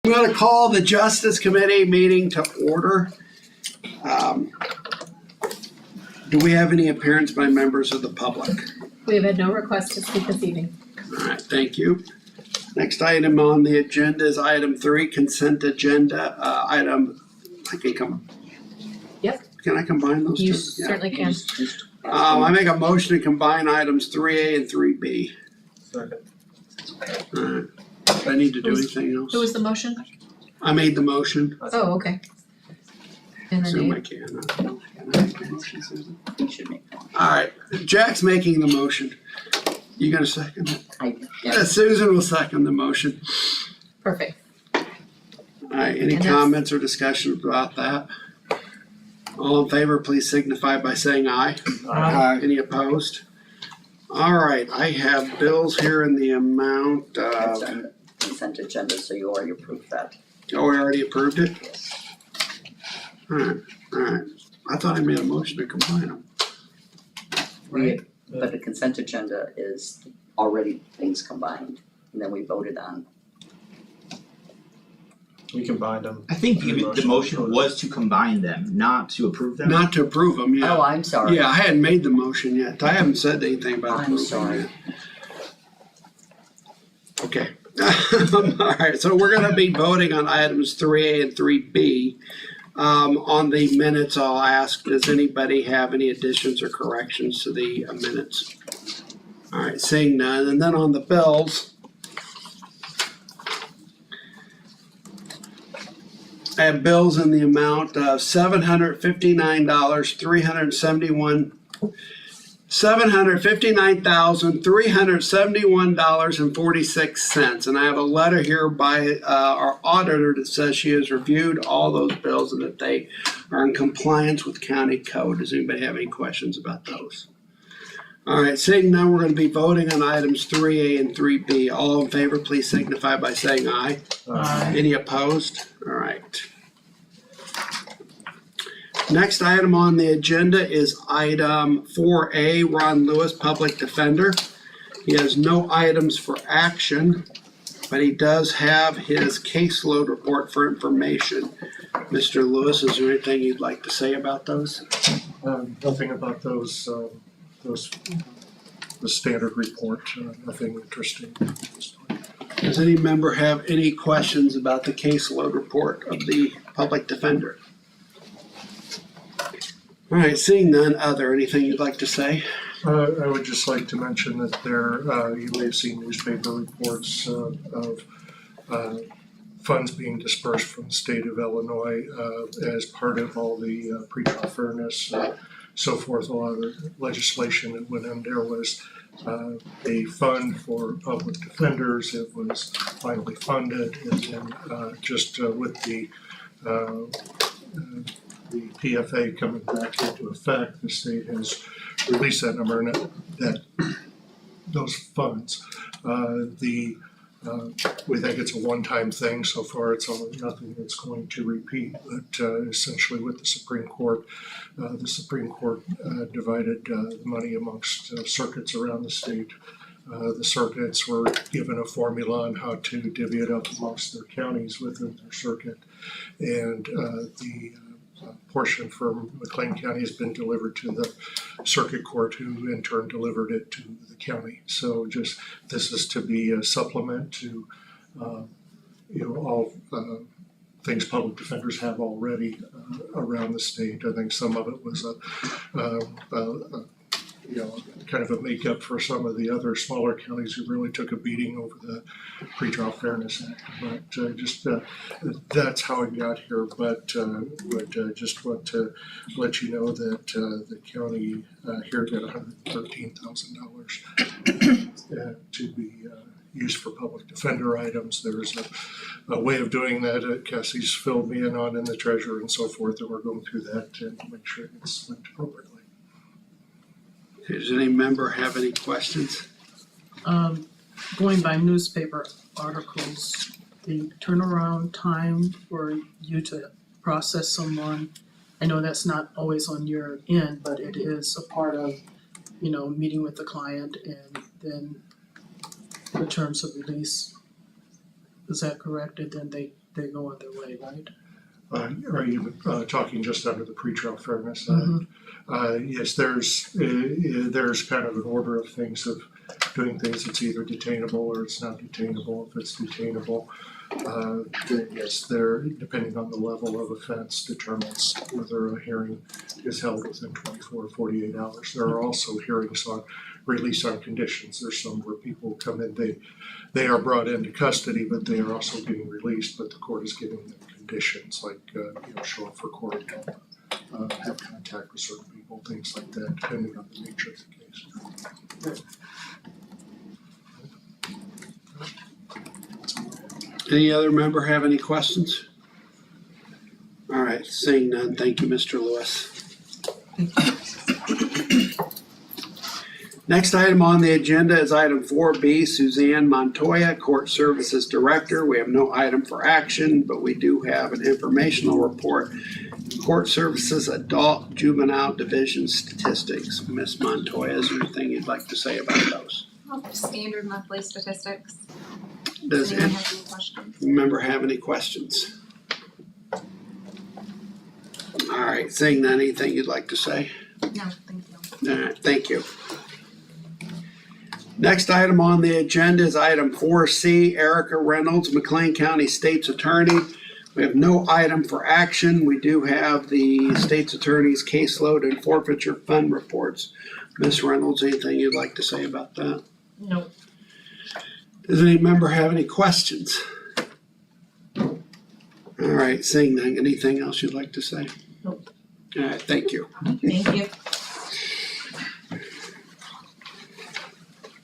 I'm going to call the Justice Committee meeting to order. Do we have any appearance by members of the public? We have had no requests to speak this evening. All right, thank you. Next item on the agenda is item 3, consent agenda. I can come. Yep. Can I combine those two? You Yeah. certainly can. I make a motion to combine items 3A and 3B. Second. All right. Do I need to do anything else? Who was the motion? I made the motion. Oh, okay. And then Assume I Dave. can. Can I make the motion, Susan? You should make one. All right, Jack's making the motion. You gonna second it? Yeah. Susan will second the motion. Perfect. All right, any And that's- comments or discussion about that? All in favor, please signify by saying aye. Any opposed? All right, I have bills here in the amount It's of, on the consent agenda, so you already approved that. oh, we already approved it? Yes. All right. I thought I made a motion to combine them. Right. But the consent agenda is already things combined, and then we voted on. We combined them. I think the motion was to combine them, not to approve them. Not to approve them, Oh, yeah. I'm sorry. Yeah, I hadn't made the motion yet. I haven't said anything about I'm approving sorry. yet. Okay. All right, so we're gonna be voting on items 3A and 3B. On the minutes, I'll ask, does anybody have any additions or corrections to the minutes? All right, seeing none, and then on the bills, I have bills in the amount of $759,371. $759,371.46, and I have a letter here by our auditor that says she has reviewed all those bills and that they are in compliance with county code. Does anybody have any questions about those? All right, seeing none, we're going to be voting on items 3A and 3B. All in favor, please signify by saying aye. Any opposed? All right. Next item on the agenda is item 4A, Ron Lewis, Public Defender. He has no items for action, but he does have his caseload report for information. Mr. Lewis, is there anything you'd like to say about those? Nothing about those, the standard report, nothing interesting. Does any member have any questions about the caseload report of the Public Defender? All right, seeing none other, anything you'd like to say? I would just like to mention that there, you may have seen newspaper reports of funds being dispersed from the state of Illinois as part of all the pretrial fairness, so forth. A lot of the legislation that went in there was a fund for public defenders. It was finally funded, and then just with the PFA coming back into effect, the state has released that number and that those funds. We think it's a one-time thing so far. It's nothing that's going to repeat. But essentially, with the Supreme Court divided the money amongst circuits around the state. The circuits were given a formula on how to divvy it up amongst their counties within their circuit, and the portion from McLean County has been delivered to the circuit court, who in turn delivered it to the county. So just, this is to be a supplement to, all things public defenders have already around the state. I think some of it was kind of a makeup for some of the other smaller counties who really took a beating over the Pretrial Fairness Act. But that's how it got here. But just want to let you know that the county here got $113,000 to be used for public defender items. There's a way of doing that Cassie's filled me in on, and the treasurer and so forth, and we're going through that to make sure it's spent appropriately. Does any member have any questions? Going by newspaper articles, the turnaround time for you to process someone, I know that's not always on your end, but it is a part of, meeting with the client and then the terms of release. Is that correct? And then they they go on their way, right? Are you talking just under the pretrial fairness? Mhm. Yes, there's kind of an order of things of doing things that's either detainable or it's not detainable. If it's detainable, then yes, there, depending on the level of offense, determines whether a hearing is held within 24 or 48 hours. There are also hearings on release on conditions. There's some where people come in, they are brought into custody, but they are also being released, but the court is giving them conditions like, show up for court, have contact with certain people, things like that, depending on the nature of the case. Any other member have any questions? All right, seeing none, thank you, Mr. Lewis. Next item on the agenda is item 4B, Suzanne Montoya, Court Services Director. We have no item for action, but we do have an informational report. Court Services Adult Juvenile Division Statistics. Ms. Montoya, is there anything you'd like to say about those? Standard monthly statistics. Does Anyone any have any questions? member have any questions? All right, seeing none, anything you'd like to say? No, thank you. All right, thank you. Next item on the agenda is item 4C, Erica Reynolds, McLean County State's Attorney. We have no item for action. We do have the State's Attorney's caseload and forfeiture fund reports. Ms. Reynolds, anything you'd like to say about that? No. Does any member have any questions? All right, seeing none, anything else you'd like to say? Nope. All right, thank you. Thank you.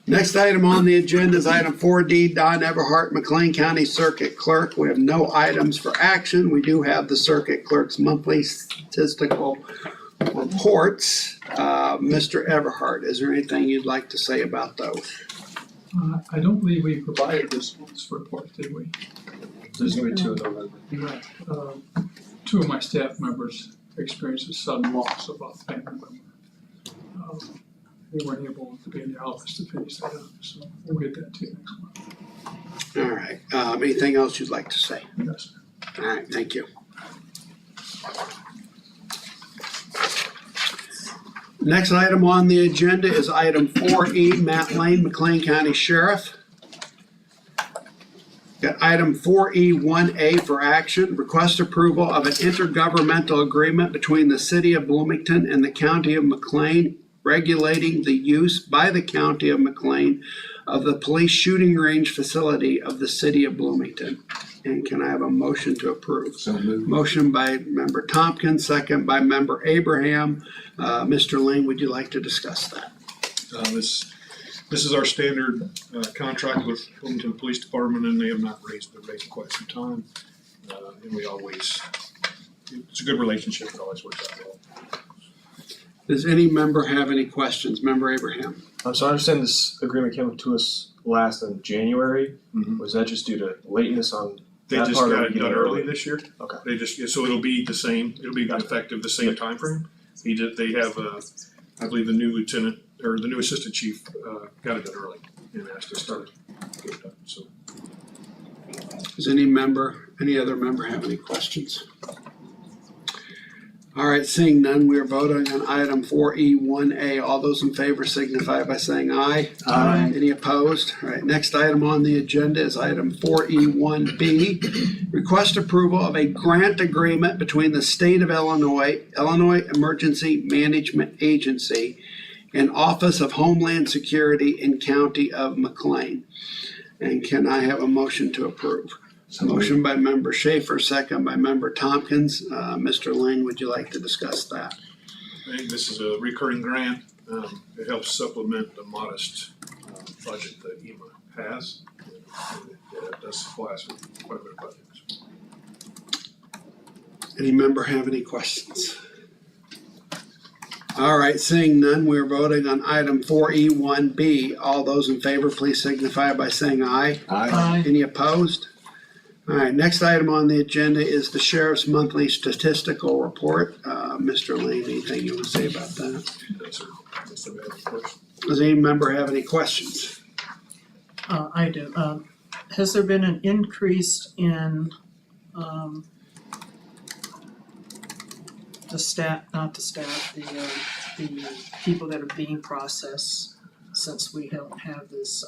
Next item on the agenda is item 4D, Don Everhart, McLean County Circuit Clerk. We have no items for action. We do have the Circuit Clerk's monthly statistical reports. Mr. Everhart, is there anything you'd like to say about those? I don't believe we provided this month's report, did we? There's gonna be two in November. Two of my staff members experienced a sudden loss of a family member. They weren't able to be in the office to finish that up, so we'll get that to you next month. All right, anything else you'd like to say? Yes. All right, thank you. Next item on the agenda is item 4E, Matt Lane, McLean County Sheriff. Got item 4E1A for action, request approval of an intergovernmental agreement between the City of Bloomington and the County of McLean regulating the use by the County of McLean of the police shooting range facility of the City of Bloomington. And can I have a motion to approve? So moved. Motion by Member Tompkins, second by Member Abraham. Mr. Lane, would you like to discuss that? This is our standard contract with Bloomington Police Department, and they have not raised the rate in quite some time. And we always, it's a good relationship, it always works out well. Does any member have any questions? Member Abraham? So I understand this agreement came to us last in January. Mhm. Was that just due to lateness on They that just part, or got it getting done early this year. Okay. They just, so it'll be the same, it'll be Gotcha. effective the same timeframe. They have, I believe the new lieutenant, or the new assistant chief, got it done early and asked us to get it done, so. Does any other member have any questions? All right, seeing none, we are voting on item 4E1A. All those in favor signify by saying aye. Aye. Any opposed? All right, next item on the agenda is item 4E1B. Request approval of a grant agreement between the State of Illinois, Illinois Emergency Management Agency, and Office of Homeland Security in County of McLean. And can I have a motion to approve? Motion by Member Schaefer, second by Member Tompkins. Mr. Lane, would you like to discuss that? I think this is a recurring grant. It helps supplement the modest budget that EMA has. And it does supply us with quite a bit of budget. Any member have any questions? All right, seeing none, we're voting on item 4E1B. All those in favor, please signify by saying aye. Aye. Any opposed? All right, next item on the agenda is the Sheriff's Monthly Statistical Report. Mr. Lane, anything you want to say about that? That's the bad, of course. Does any member have any questions? I do. Has there been an increase in the people that are being processed, since we don't have this,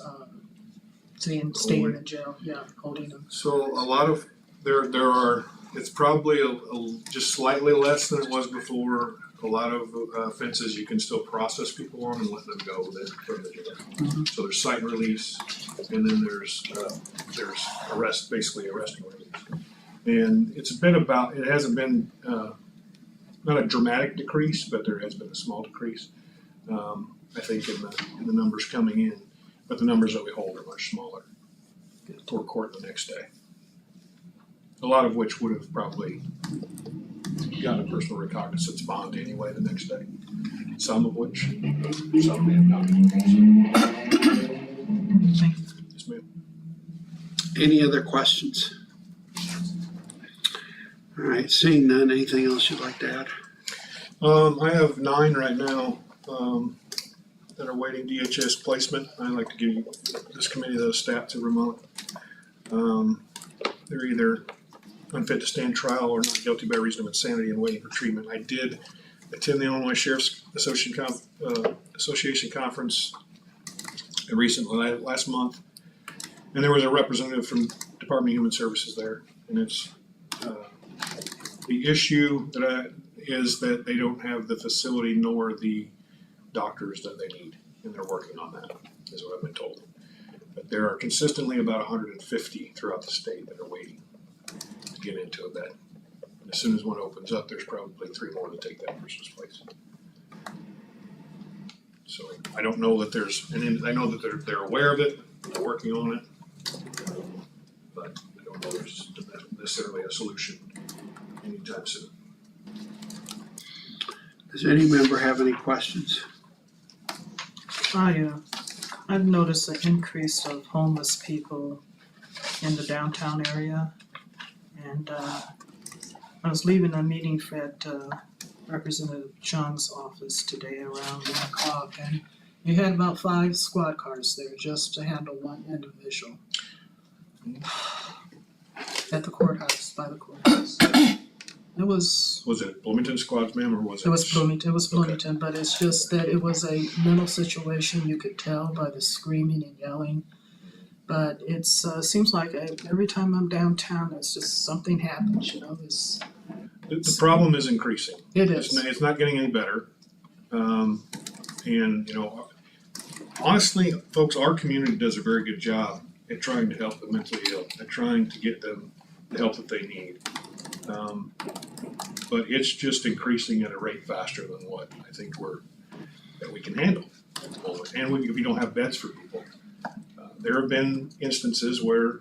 staying in the jail, holding them. So a lot of, there are, it's probably just slightly less than it was before. A lot of offenses you can still process people on and let them go then from the jail. So there's cite and release, and then there's arrest, basically arrest and release. And it's been about, it hasn't been, not a dramatic decrease, but there has been a small decrease, I think in the numbers coming in, but the numbers that we hold are much smaller for court the next day. A lot of which would have probably gotten a personal recognizance bond anyway the next day. Some of which, some may have not. Yes, ma'am. Any other questions? All right, seeing none, anything else you'd like to add? I have 9 right now, that are waiting DHS placement. I'd like to give this committee those stats every month. They're either unfit to stand trial or not guilty by reason of insanity and waiting for treatment. I did attend the Illinois Sheriff's Association conference recently, last month, and there was a representative from Department of Human Services there, and it's the issue is that they don't have the facility nor the doctors that they need, and they're working on that, is what I've been told. But there are consistently about 150 throughout the state that are waiting to get into a bed. And as soon as one opens up, there's probably 3 more to take that person's place. So I don't know that there's, and I know that they're aware of it, they're working on it, but I don't know there's necessarily a solution anytime soon. Does any member have any questions? I've noticed an increase of homeless people in the downtown area. And I was leaving a meeting at Representative Chung's office today around 1 o'clock, and you had about 5 squad cars there just to handle one individual. At the courthouse, by the courthouse. Was it Bloomington Squads, ma'am, or was it? It was Bloomington, but it's just that it was a mental situation, you could tell by the screaming and yelling. But it's, seems like every time I'm downtown, it's just something happens, The problem is increasing. It is. It's not getting any better. And, honestly, folks, our community does a very good job at trying to help the mentally ill, at trying to get them the help that they need. But it's just increasing at a rate faster than what I think that we can handle at the moment. And we don't have beds for people. There have been instances where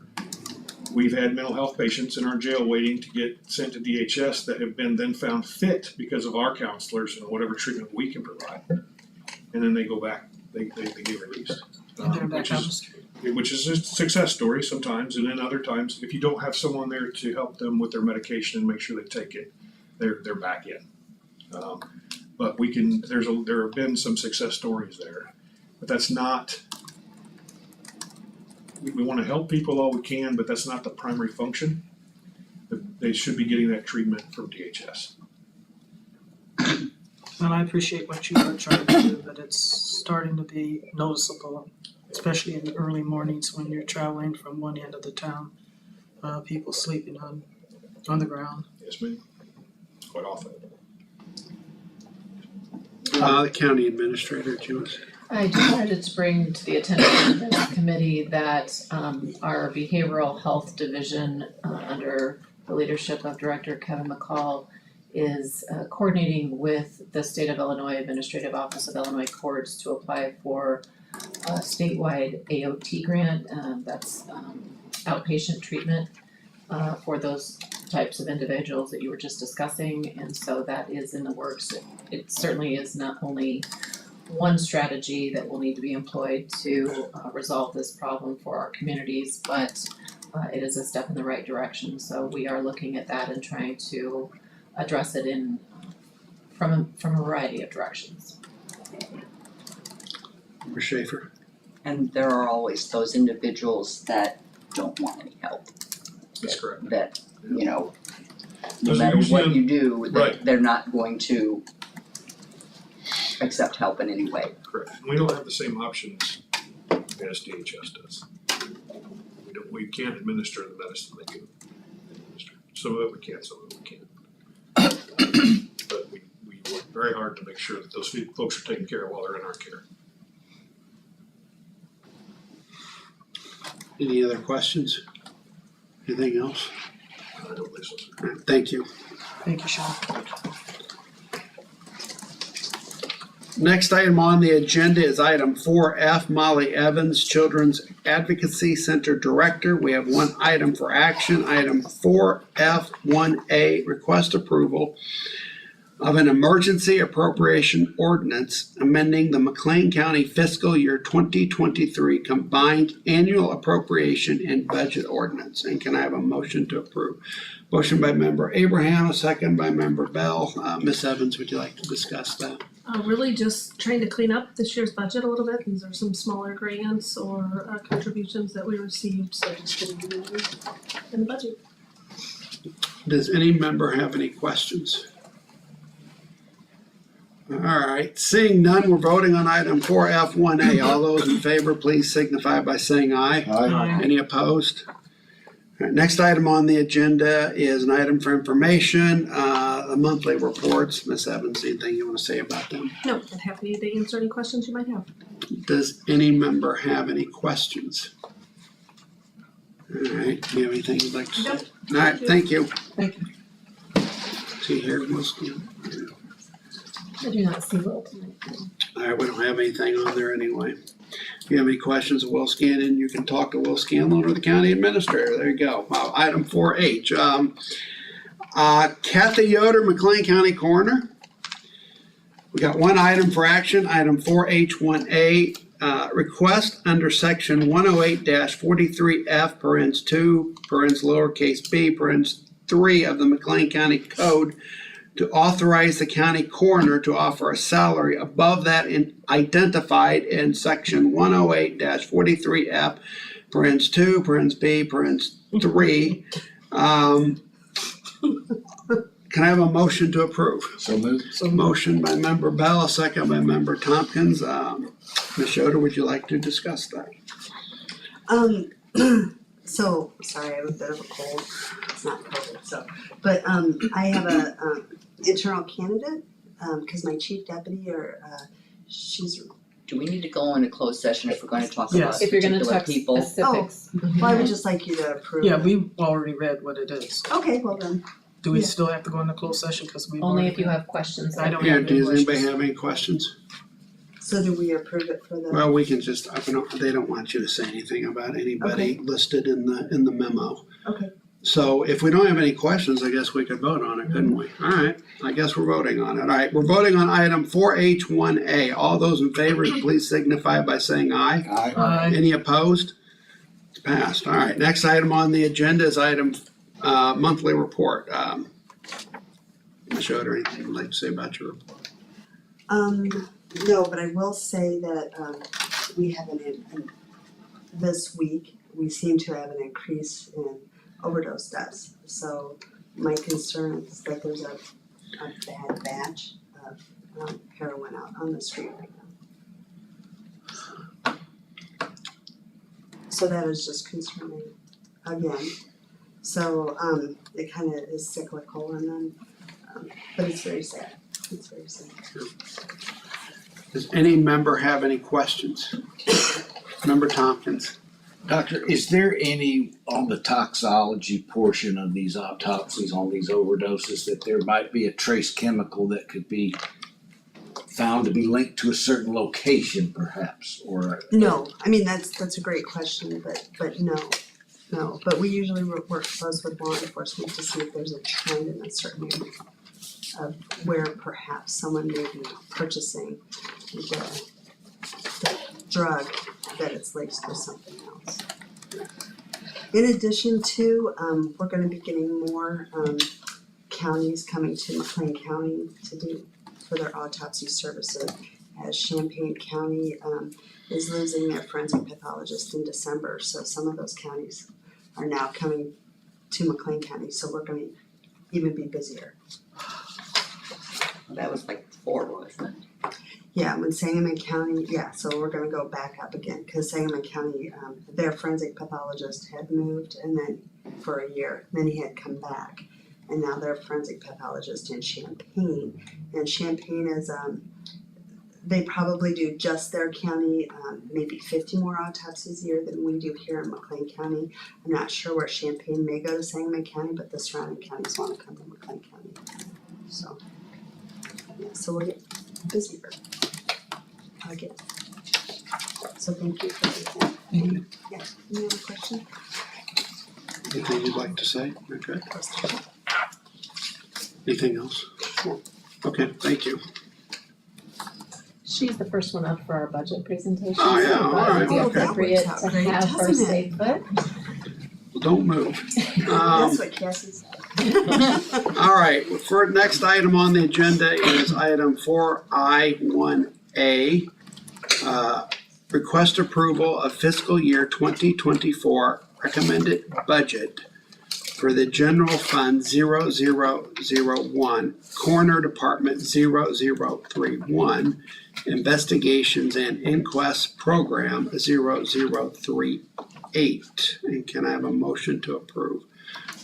we've had mental health patients in our jail waiting to get sent to DHS that have been then found fit because of our counselors and whatever treatment we can provide. And then they go back, they get released. And they're back on the street. Which is a success story sometimes, and then other times, if you don't have someone there to help them with their medication and make sure they take it, they're back in. But there have been some success stories there, but that's not. We want to help people all we can, but that's not the primary function. They should be getting that treatment from DHS. Well, I appreciate what you are trying to do, but it's starting to be noticeable, especially in the early mornings when you're traveling from one end of the town. People sleeping on the ground. Yes, ma'am. Quite often. The county administrator, Jewett. I just wanted to bring to the attention of this committee that our behavioral health division under the leadership of Director Kevin McCall is coordinating with the State of Illinois Administrative Office of Illinois Courts to apply for a statewide AOT grant. That's outpatient treatment for those types of individuals that you were just discussing, and so that is in the works. It certainly is not only one strategy that will need to be employed to resolve this problem for our communities, but it is a step in the right direction. So we are looking at that and trying to address it from a variety of directions. Member Schaefer. And there are always those individuals that don't want any help. That's correct. That you know, no Because matter what usually- you do, Right. they're not going to accept help in any way. Correct. We don't have the same options as DHS does. We can't administer the medicine they do. Some of it we can, some of it we can't. But we work very hard to make sure that those folks are taken care of while they're in our care. Any other questions? Anything else? I don't believe so. All right, thank you. Thank you, Sean. Next item on the agenda is item 4F, Molly Evans, Children's Advocacy Center Director. We have one item for action, item 4F1A, request approval of an emergency appropriation ordinance amending the McLean County fiscal year 2023 combined annual appropriation and budget ordinance. And can I have a motion to approve? Motion by member Abraham, a second by member Bell. Ms. Evans, would you like to discuss that? Really just trying to clean up this year's budget a little bit. These are some smaller grants or contributions that we received, so just getting them in the budget. Does any member have any questions? All right, seeing none, we're voting on item 4F1A. All those in favor, please signify by saying aye. Aye. Any opposed? All right, next item on the agenda is an item for information, the monthly reports. Ms. Evans, anything you want to say about them? No, I'm happy to answer any questions you might have. Does any member have any questions? All right, do you have anything you'd like to say? Nope. All right, thank you. Thank you. See here, mostly. I do not see Will tonight. All right, we don't have anything on there anyway. If you have any questions of Will Scanlon, you can talk to Will Scanlon or the county administrator. There you go. Item 4H. Kathy Yoder, McLean County Coroner. We got one item for action, item 4H1A. Request under section 108-43F, parens 2, parens lowercase b, parens 3 of the McLean County Code to authorize the county coroner to offer a salary above that identified in section 108-43F, parens 2, parens b, parens 3. Can I have a motion to approve? So moved. Motion by member Bell, a second by member Tompkins. Ms. Yoder, would you like to discuss that? So, sorry, I have a bit of a cold, it's not COVID, so, but, I have a, internal candidate, cause my chief deputy she's, Do we need to go into closed session if we're gonna talk Yes. about If you're gonna particular talk people? specifics. well, I would just like you to approve. Yeah, we already read what it is. Okay, well then, Do we Yeah. still have to go into closed session, cause we Only if you have questions. I don't Yeah, have any does anybody questions. have any questions? so do we approve it for the? Well, we can just, they don't want you to say anything about anybody listed in the memo. Okay. So if we don't have any questions, I guess we could vote on it, couldn't we? All right, I guess we're voting on it. All right, we're voting on item 4H1A. All those in favor, please signify by saying aye. Aye. Any opposed? It's passed. All right, next item on the agenda is item, monthly report. Ms. Yoder, anything you'd like to say about your report? No, but I will say that, we have this week, we seem to have an increase in overdose deaths. So my concern is that there's a bad batch of heroin out on the street right now. So that is just concerning again. So it kind of is cyclical and then, but it's very sad. It's very sad. Does any member have any questions? Member Tompkins? Doctor, is there any on the toxology portion of these autopsies on these overdoses that there might be a trace chemical that could be found to be linked to a certain location perhaps, or? No, I mean, that's a great question, but no. But we usually work close with law enforcement to see if there's a trend in a certain area of where perhaps someone may be purchasing the drug that it's linked to something else. In addition to, we're gonna be getting more counties coming to McLean County to do for their autopsy services, as Champaign County is losing their forensic pathologist in December, so some of those counties are now coming to McLean County, so we're gonna even be busier. That was like 4, wasn't it? Yeah, when Sangamon County, yeah, so we're gonna go back up again, cause Sangamon County, their forensic pathologist had moved and then for a year, then he had come back. And now they're forensic pathologist in Champaign, and Champaign is, they probably do just their county, maybe 50 more autopsies a year than we do here in McLean County. I'm not sure where Champaign may go to Sangamon County, but the surrounding counties wanna come to McLean County, so. Yeah, so we'll get busier. I get it. So thank you for everything. Yeah, any other questions? Anything you'd like to say? Okay. Anything else? No. Okay, thank you. She's the first one up for our budget presentation. Oh, yeah, so all it would be right, okay. appropriate That works to out great, have her doesn't stay it? put. Well, don't move. That's what Cassie said. All right, for next item on the agenda is item 4I1A. Request approval of fiscal year 2024 recommended budget for the general fund 0001, coroner department 0031, investigations and inquest program 0038. And can I have a motion to approve?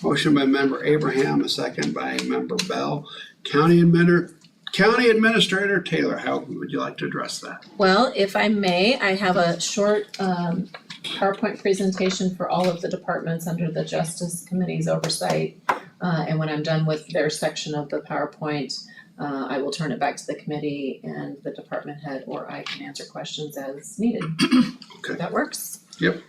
Motion by member Abraham, a second by member Bell. County Administrator Taylor, how would you like to address that? Well, if I may, I have a short PowerPoint presentation for all of the departments under the Justice Committee's oversight. And when I'm done with their section of the PowerPoint, I will turn it back to the committee and the department head, or I can answer questions as needed. Okay. That works? Yep.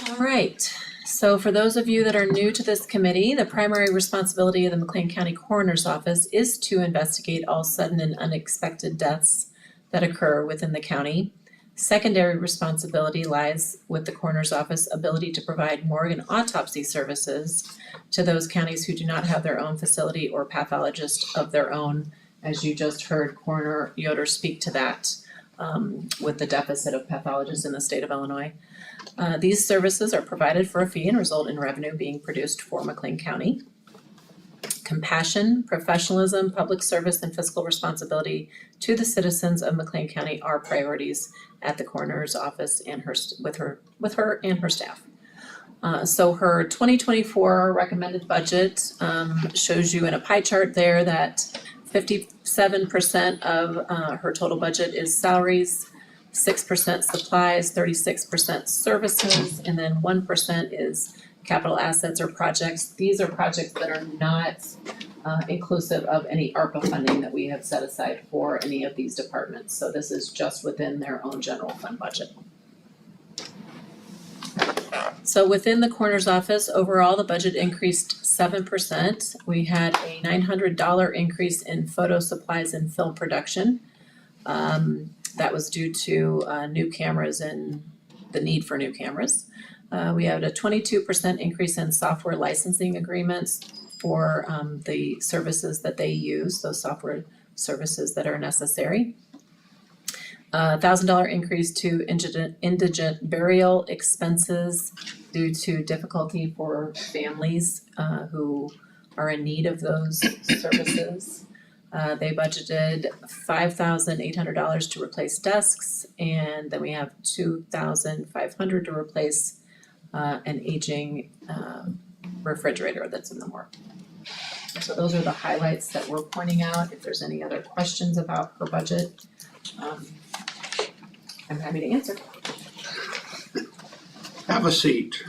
All right. So for those of you that are new to this committee, the primary responsibility of the McLean County Coroner's Office is to investigate all sudden and unexpected deaths that occur within the county. Secondary responsibility lies with the Coroner's Office ability to provide morgue and autopsy services to those counties who do not have their own facility or pathologist of their own. As you just heard Coroner Yoder speak to that with the deficit of pathologists in the state of Illinois. These services are provided for a fee and result in revenue being produced for McLean County. Compassion, professionalism, public service, and fiscal responsibility to the citizens of McLean County are priorities at the coroner's office and with her and her staff. So her 2024 recommended budget shows you in a pie chart there that 57% of her total budget is salaries, 6% supplies, 36% services, and then 1% is capital assets or projects. These are projects that are not inclusive of any ARPA funding that we have set aside for any of these departments. So this is just within their own general fund budget. So within the coroner's office, overall, the budget increased 7%. We had a $900 increase in photo supplies and film production. That was due to new cameras and the need for new cameras. We had a 22% increase in software licensing agreements for the services that they use, those software services that are necessary. $1,000 increase to indigent burial expenses due to difficulty for families who are in need of those services. They budgeted $5,800 to replace desks, and then we have $2,500 to replace an aging refrigerator that's in the morgue. So those are the highlights that we're pointing out. If there's any other questions about her budget, I'm happy to answer. Have a seat.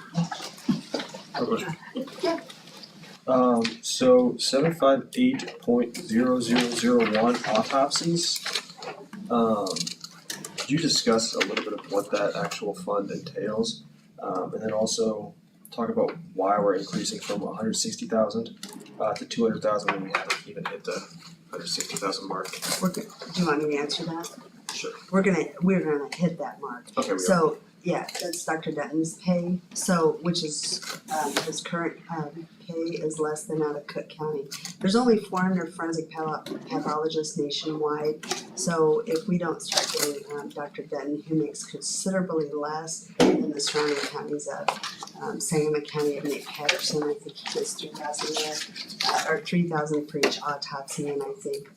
So 758.0001 autopsies. Could you discuss a little bit of what that actual fund entails? And then also talk about why we're increasing from 160,000 to 200,000 when we haven't even hit the 160,000 mark. Do you want me to answer that? Sure. We're gonna hit that mark. Okay, we are. So, yeah, that's Dr. Dutton's pay, so, which is, his current, pay is less than out of Cook County. There's only 400 forensic pathologists nationwide, so if we don't start getting, Dr. Dutton, who makes considerably less than the surrounding counties of, Sangamon County of Nate Patterson, I think he does 3,000 there, or 3,000 for each autopsy, and I think,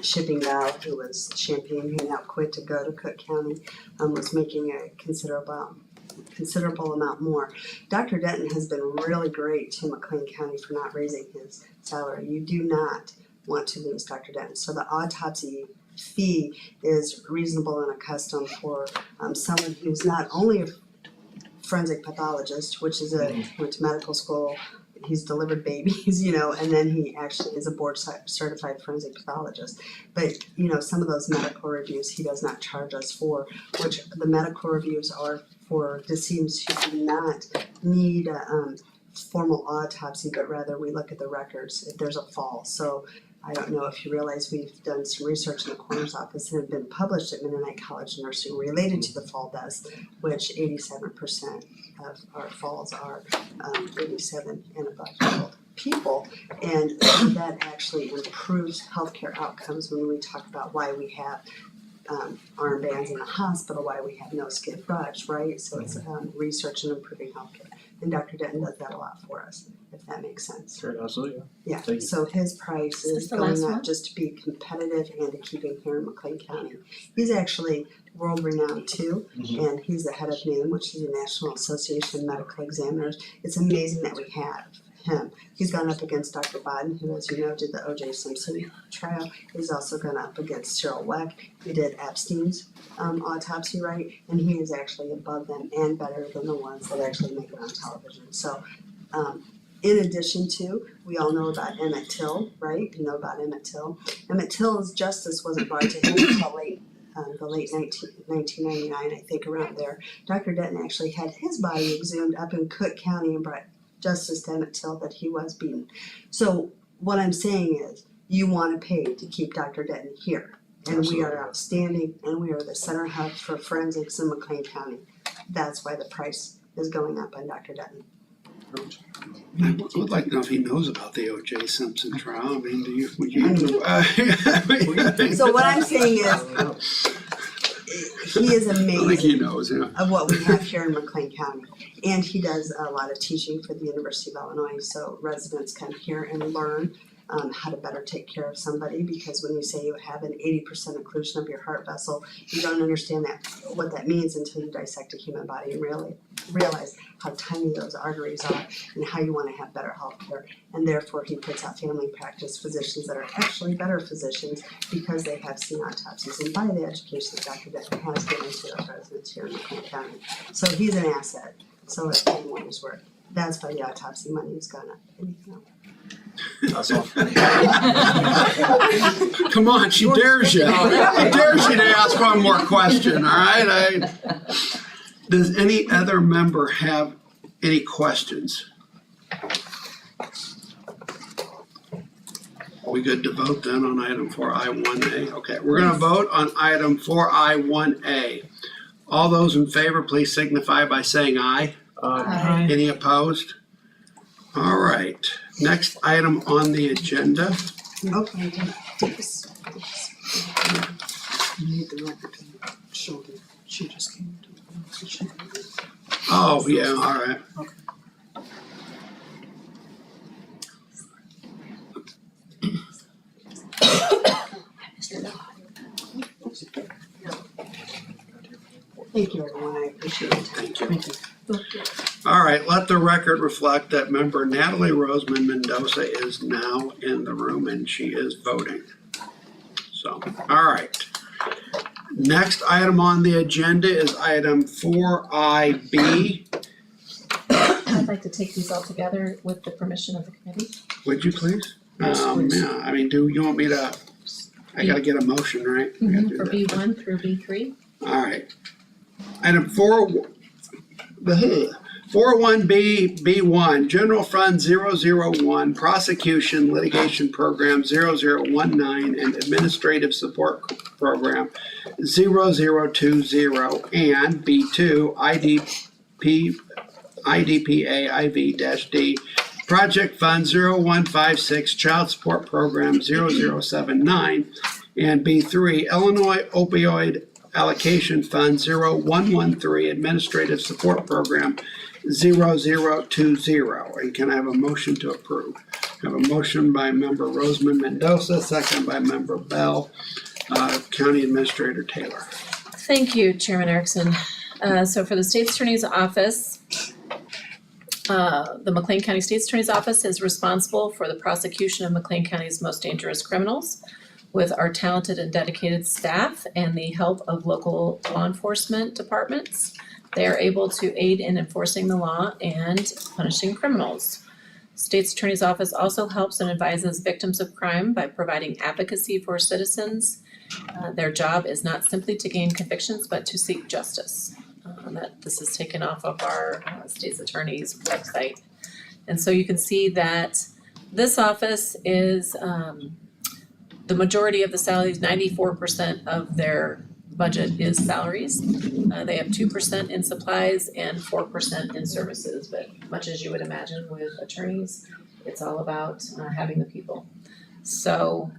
Shipping Val, who was Champaign, who now quit to go to Cook County, was making a considerable amount more. Dr. Denton has been really great to McLean County for not raising his salary. You do not want to lose Dr. Denton. So the autopsy fee is reasonable and accustomed for someone who's not only a forensic pathologist, which is went to medical school, he's delivered babies, and then he actually is a board certified forensic pathologist. But, some of those medical reviews he does not charge us for, which the medical reviews are for decedents who do not need a formal autopsy, but rather we look at the records if there's a fall. So I don't know if you realize we've done some research in the coroner's office and have been published at Mennonite College Nursing related to the fall deaths, which 87% of our falls are 87 and above people, and that actually improves healthcare outcomes when we talk about why we have armbands in the hospital, why we have no skid rush, right? So it's research and improving healthcare. And Dr. Denton does that a lot for us, if that makes sense. Sure, absolutely, Yeah, Thank you. so his price Is this is the going last up one? just to be competitive and to keep him here in McLean County. He's actually world renowned too, and he's the head of NAME, which is the National Association of Medical Examiners. It's amazing that we have him. He's gone up against Dr. Bodden, who, as you know, did the O.J. Simpson trial. He's also gone up against Cyril Weck, who did Epstein's autopsy, right? And he is actually above them and better than the ones that actually make it on television. So, in addition to, we all know about Emmett Till, right? You know about Emmett Till. Emmett Till's justice wasn't brought to him until the late 1999, I think, around there. Dr. Denton actually had his body exhumed up in Cook County and brought justice to Emmett Till that he was beaten. So what I'm saying is, you want to pay to keep Dr. Denton here. And we are outstanding, and we are the center hub for forensics in McLean County. That's why the price is going up on Dr. Denton. I would like to know if he knows about the O.J. Simpson trial. I mean, would you? So what I'm saying is, he is I think amazing he knows, yeah. of what we have here in McLean County. And he does a lot of teaching for the University of Illinois, so residents come here and learn how to better take care of somebody, because when you say you have an 80% occlusion of your heart vessel, you don't understand what that means until you dissect a human body and really realize how tiny those arteries are and how you want to have better health care. And therefore he puts out family practice physicians that are actually better physicians because they have seen autopsies and by the education that Dr. Denton has given to those residents here in McLean County. So he's an asset. So it's paying what he's worth. That's why the autopsy money has gone up. Anything else? That's all. Come on, she dares you. She dares you to ask one more question, all right? Does any other member have any questions? Are we good to vote then on item 4I1A? Okay, we're gonna vote on item 4I1A. All those in favor, please signify by saying aye. Aye. Any opposed? All right, next item on the agenda. Okay, You need the record to show that she just came to the position. Oh, yeah, all right. thank you everyone, I appreciate it. Thank you. Thank you. All right, let the record reflect that member Natalie Roseman Mendoza is now in the room and she is voting. So, all right. Next item on the agenda is item 4IB. I'd like to take these all together with the permission of the committee. Would you please? Yes, please. Yeah, I mean, do you want me to, I gotta get a motion, right? I gotta do For that. B1 through B3. All right. Item 41B1, General Fund 001, Prosecution Litigation Program 0019, and Administrative Support Program 0020, and B2, IDPA IV-D, Project Fund 0156, Child Support Program 0079, and B3, Illinois Opioid Allocation Fund 0113 Administrative Support Program 0020. And can I have a motion to approve? I have a motion by member Roseman Mendoza, second by member Bell. County Administrator Taylor. Thank you, Chairman Erickson. So for the State's Attorney's Office, the McLean County State's Attorney's Office is responsible for the prosecution of McLean County's most dangerous criminals with our talented and dedicated staff and the help of local law enforcement departments. They are able to aid in enforcing the law and punishing criminals. State's Attorney's Office also helps and advises victims of crime by providing advocacy for citizens. Their job is not simply to gain convictions, but to seek justice. This is taken off of our State's Attorney's website. And so you can see that this office is, the majority of the salaries, 94% of their budget is salaries. They have 2% in supplies and 4% in services, but much as you would imagine with attorneys, it's all about having the people. So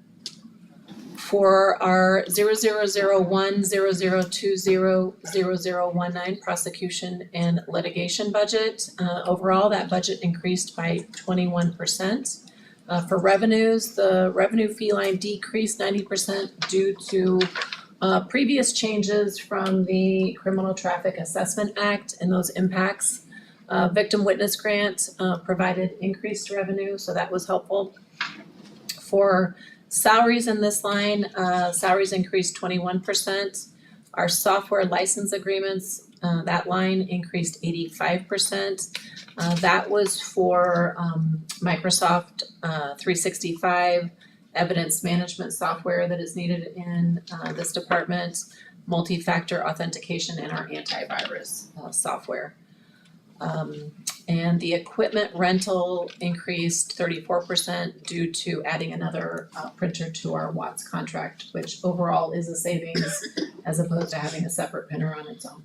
for our 0001, 0020, 0019 prosecution and litigation budget, overall that budget increased by 21%. For revenues, the revenue fee line decreased 90% due to previous changes from the Criminal Traffic Assessment Act and those impacts. Victim Witness Grant provided increased revenue, so that was helpful. For salaries in this line, salaries increased 21%. Our software license agreements, that line increased 85%. That was for Microsoft 365, evidence management software that is needed in this department, multi-factor authentication, and our antivirus software. And the equipment rental increased 34% due to adding another printer to our Watts contract, which overall is a savings as opposed to having a separate printer on its own.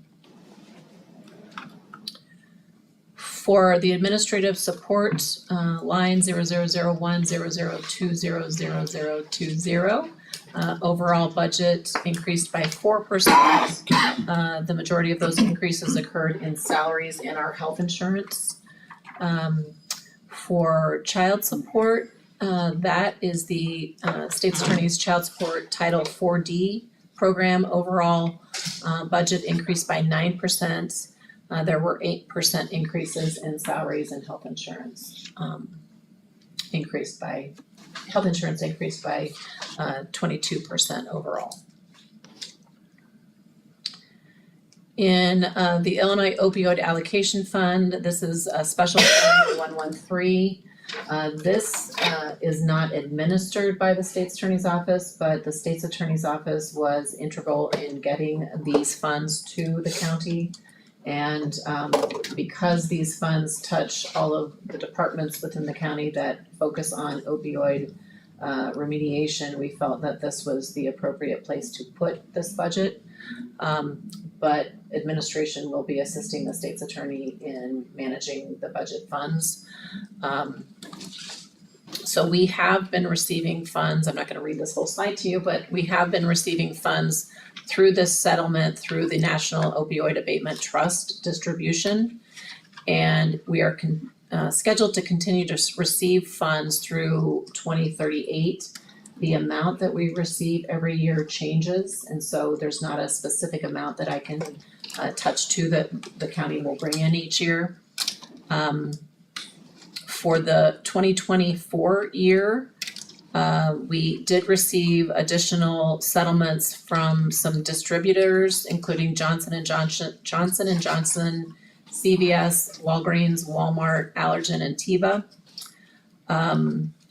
For the administrative support line 0001, 0020, 0020, overall budget increased by 4%. The majority of those increases occurred in salaries and our health insurance. For child support, that is the State's Attorney's Child Support Title 4D program. Overall budget increased by 9%. There were 8% increases in salaries and health insurance. Health insurance increased by 22% overall. In the Illinois Opioid Allocation Fund, this is a special fund 113. This is not administered by the State's Attorney's Office, but the State's Attorney's Office was integral in getting these funds to the county. And because these funds touch all of the departments within the county that focus on opioid remediation, we felt that this was the appropriate place to put this budget. But administration will be assisting the state's attorney in managing the budget funds. So we have been receiving funds, I'm not gonna read this whole slide to you, but we have been receiving funds through this settlement, through the National Opioid Abatement Trust distribution. And we are scheduled to continue to receive funds through 2038. The amount that we receive every year changes, and so there's not a specific amount that I can touch to that the county will bring in each year. For the 2024 year, we did receive additional settlements from some distributors, including Johnson & Johnson, CVS, Walgreens, Walmart, Allergan, and Teva.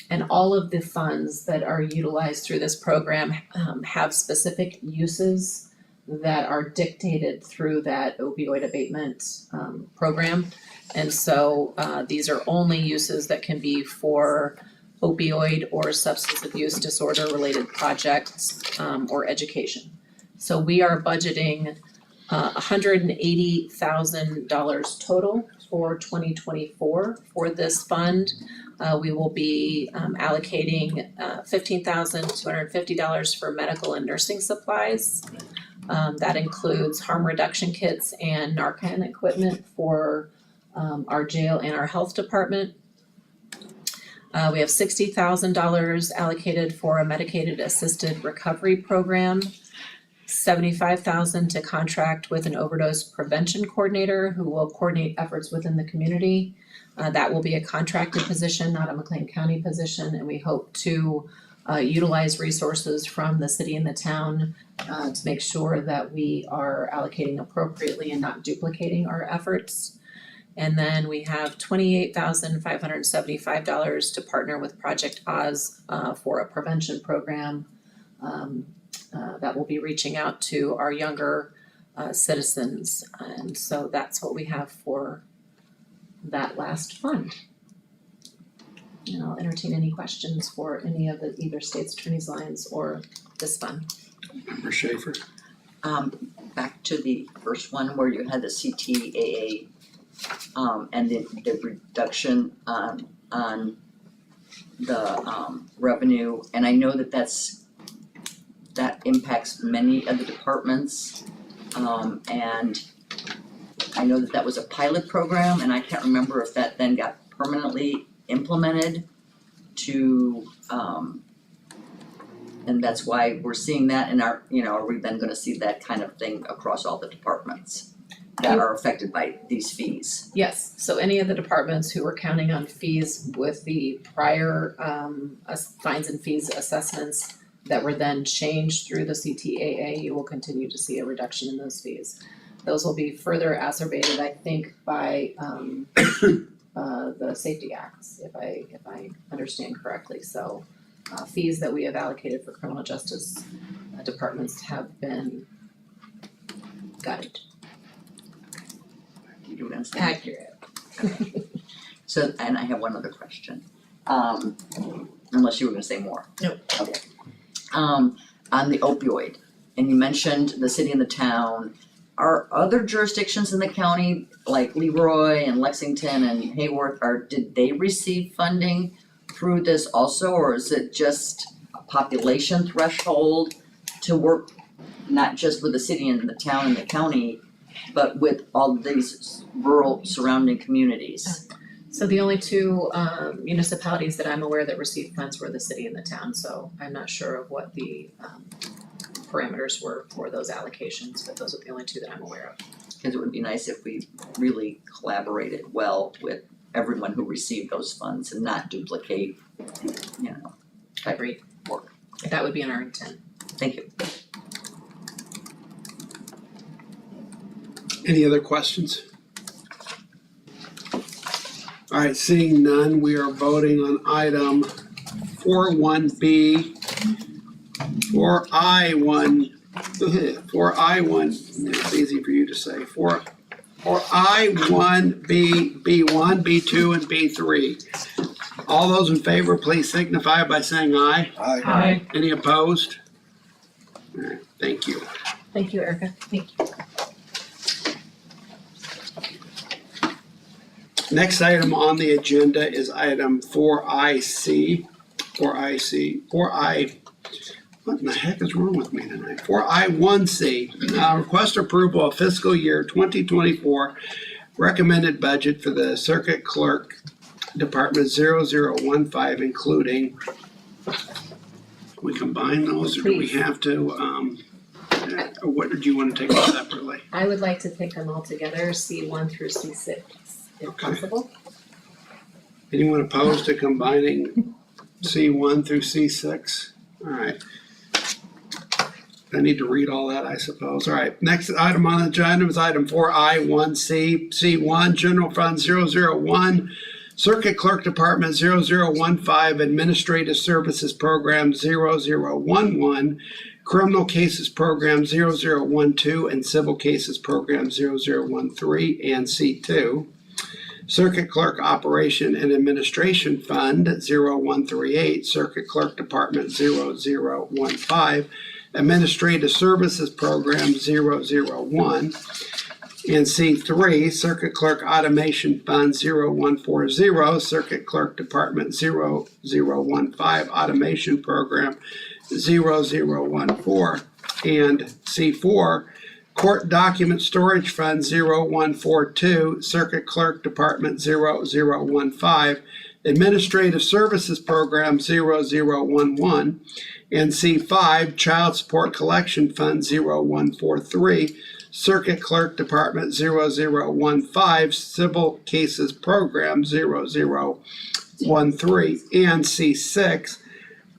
And all of the funds that are utilized through this program have specific uses that are dictated through that opioid abatement program. And so these are only uses that can be for opioid or substance abuse disorder related projects or education. So we are budgeting $180,000 total for 2024 for this fund. We will be allocating $15,250 for medical and nursing supplies, That includes harm reduction kits and Narcan equipment for our jail and our health department. We have $60,000 allocated for a medicated assisted recovery program. $75,000 to contract with an overdose prevention coordinator who will coordinate efforts within the community. That will be a contracted position, not a McLean County position, and we hope to utilize resources from the city and the town to make sure that we are allocating appropriately and not duplicating our efforts. And then we have $28,575 to partner with Project Oz for a prevention program that will be reaching out to our younger citizens. And so that's what we have for that last fund. And I'll entertain any questions for any of the either state's attorney's lines or this fund. Member Schaefer? Back to the first one where you had the CTAA and the reduction on the revenue, and I know that impacts many of the departments, and I know that was a pilot program, and I can't remember if that then got permanently implemented to, and that's why we're seeing that in our, are we then gonna see that kind of thing across all the departments that are affected by these fees? Yes, so any of the departments who were counting on fees with the prior fines and fees assessments that were then changed through the CTAA, you will continue to see a reduction in those fees. Those will be further exacerbated, I think, by the safety acts, if I understand correctly. So fees that we have allocated for criminal justice departments have been gutted. You understand? Accurate. So, and I have one other question, unless you were gonna say more. Nope. Okay. On the opioid, and you mentioned the city and the town, are other jurisdictions in the county, like Leroy and Lexington and Hayworth, did they receive funding through this also, or is it just a population threshold to work not just with the city and the town and the county, but with all these rural surrounding communities? So the only two municipalities that I'm aware that received funds were the city and the town, so I'm not sure of what the parameters were for those allocations, but those are the only two that I'm aware of. Cause it would be nice if we really collaborated well with everyone who received those funds and not duplicate, Agreed. work. That would be in our intent. Thank you. Any other questions? All right, seeing none, we are voting on item 4.1B, 4I1, it's easy for you to say, 4I1B, B1, B2, and B3. All those in favor, please signify by saying aye. Aye. Any opposed? All right, thank you. Thank you, Erica. Thank you. Next item on the agenda is item 4I, what in the heck is wrong with me tonight? 4I1C, request approval of fiscal year 2024 recommended budget for the Circuit Clerk Department 0015, including, we combine those, or do we have to, or what, do you want to take them separately? I would like to take them all together, C1 through C6, if Okay. possible. Anyone opposed to combining C1 through C6? All right. I need to read all that, I suppose. All right, next item on the agenda is item 4I1C, C1, General Fund 001, Circuit Clerk Department 0015, Administrative Services Program 0011, Criminal Cases Program 0012, and Civil Cases Program 0013, and C2. Circuit Clerk Operation and Administration Fund 0138, Circuit Clerk Department 0015, Administrative Services Program 001, and C3, Circuit Clerk Automation Fund 0140, Circuit Clerk Department 0015, Automation Program 0014. And C4, Court Document Storage Fund 0142, Circuit Clerk Department 0015, Administrative Services Program 0011, and C5, Child Support Collection Fund 0143, Circuit Clerk Department 0015, Civil Cases Program 0013, and C6,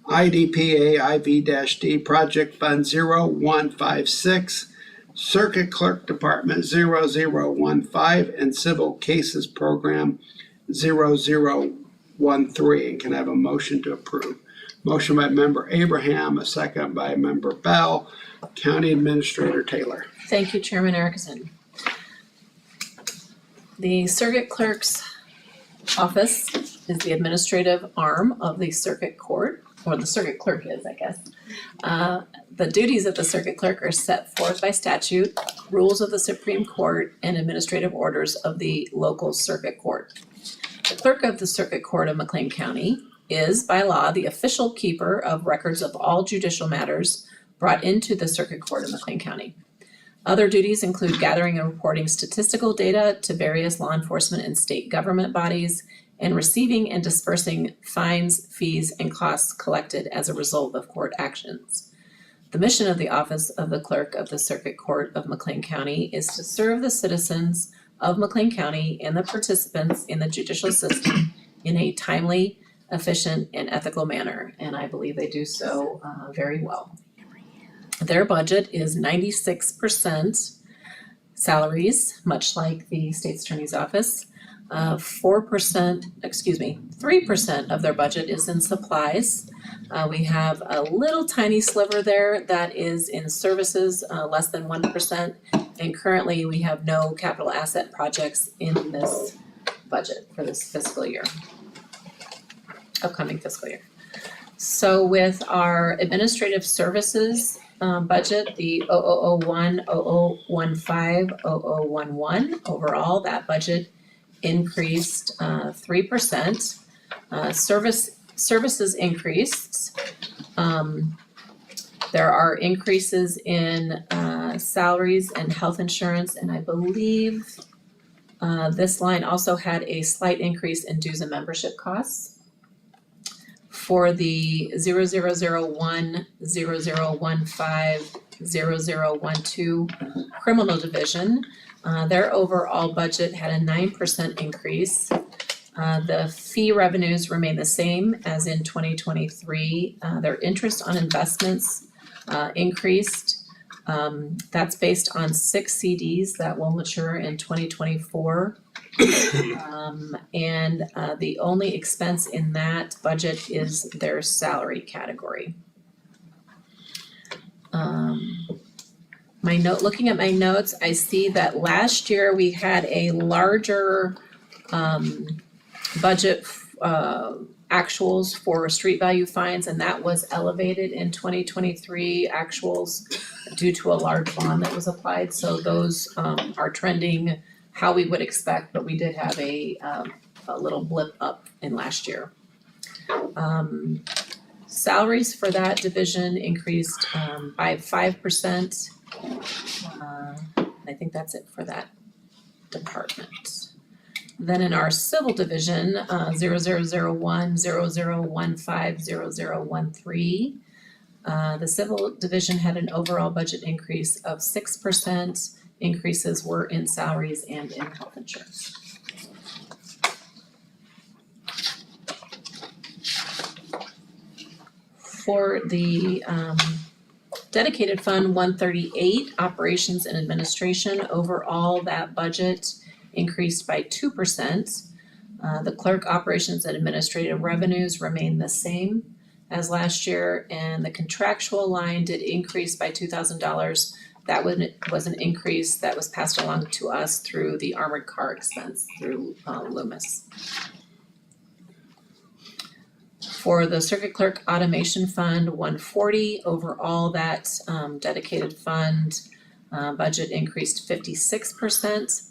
IDPA IV-D Project Fund 0156, Circuit Clerk Department 0015, and Civil Cases Program 0013. And can I have a motion to approve? Motion by Member Abraham, a second by Member Bell. County Administrator Taylor. Thank you, Chairman Erickson. The Circuit Clerk's office is the administrative arm of the Circuit Court, or the Circuit Clerk is, I guess. The duties of the Circuit Clerk are set forth by statute, rules of the Supreme Court, and administrative orders of the local Circuit Court. The Clerk of the Circuit Court of McLean County is, by law, the official keeper of records of all judicial matters brought into the Circuit Court of McLean County. Other duties include gathering and reporting statistical data to various law enforcement and state government bodies, and receiving and dispersing fines, fees, and costs collected as a result of court actions. The mission of the Office of the Clerk of the Circuit Court of McLean County is to serve the citizens of McLean County and the participants in the judicial system in a timely, efficient, and ethical manner, and I believe they do so very well. Their budget is 96% salaries, much like the state's attorney's office. 3% of their budget is in supplies. We have a little tiny sliver there that is in services, less than 1%. And currently we have no capital asset projects in this budget for this fiscal year, upcoming fiscal year. So with our administrative services budget, the 0001, 0015, 0011, overall that budget increased 3%. Services increased. There are increases in salaries and health insurance, and I believe this line also had a slight increase in dues and membership costs. For the 0001, 0015, 0012 criminal division, their overall budget had a 9% increase. The fee revenues remain the same as in 2023. Their interest on investments increased. That's based on 6 CDs that will mature in 2024. And the only expense in that budget is their salary category. Looking at my notes, I see that last year we had a larger budget actuals for street value fines, and that was elevated in 2023 actuals due to a large bond that was applied. So those are trending how we would expect, but we did have a little blip up in last year. Salaries for that division increased by 5%. I think that's it for that department. Then in our civil division, 0001, 0015, 0013, the civil division had an overall budget increase of 6%. Increases were in salaries and in health insurance. For the dedicated fund 138, operations and administration, overall that budget increased by 2%. The clerk operations and administrative revenues remain the same as last year, and the contractual line did increase by $2,000. That was an increase that was passed along to us through the armored car expense through Loomis. For the circuit clerk automation fund 140, overall that dedicated fund budget increased 56%.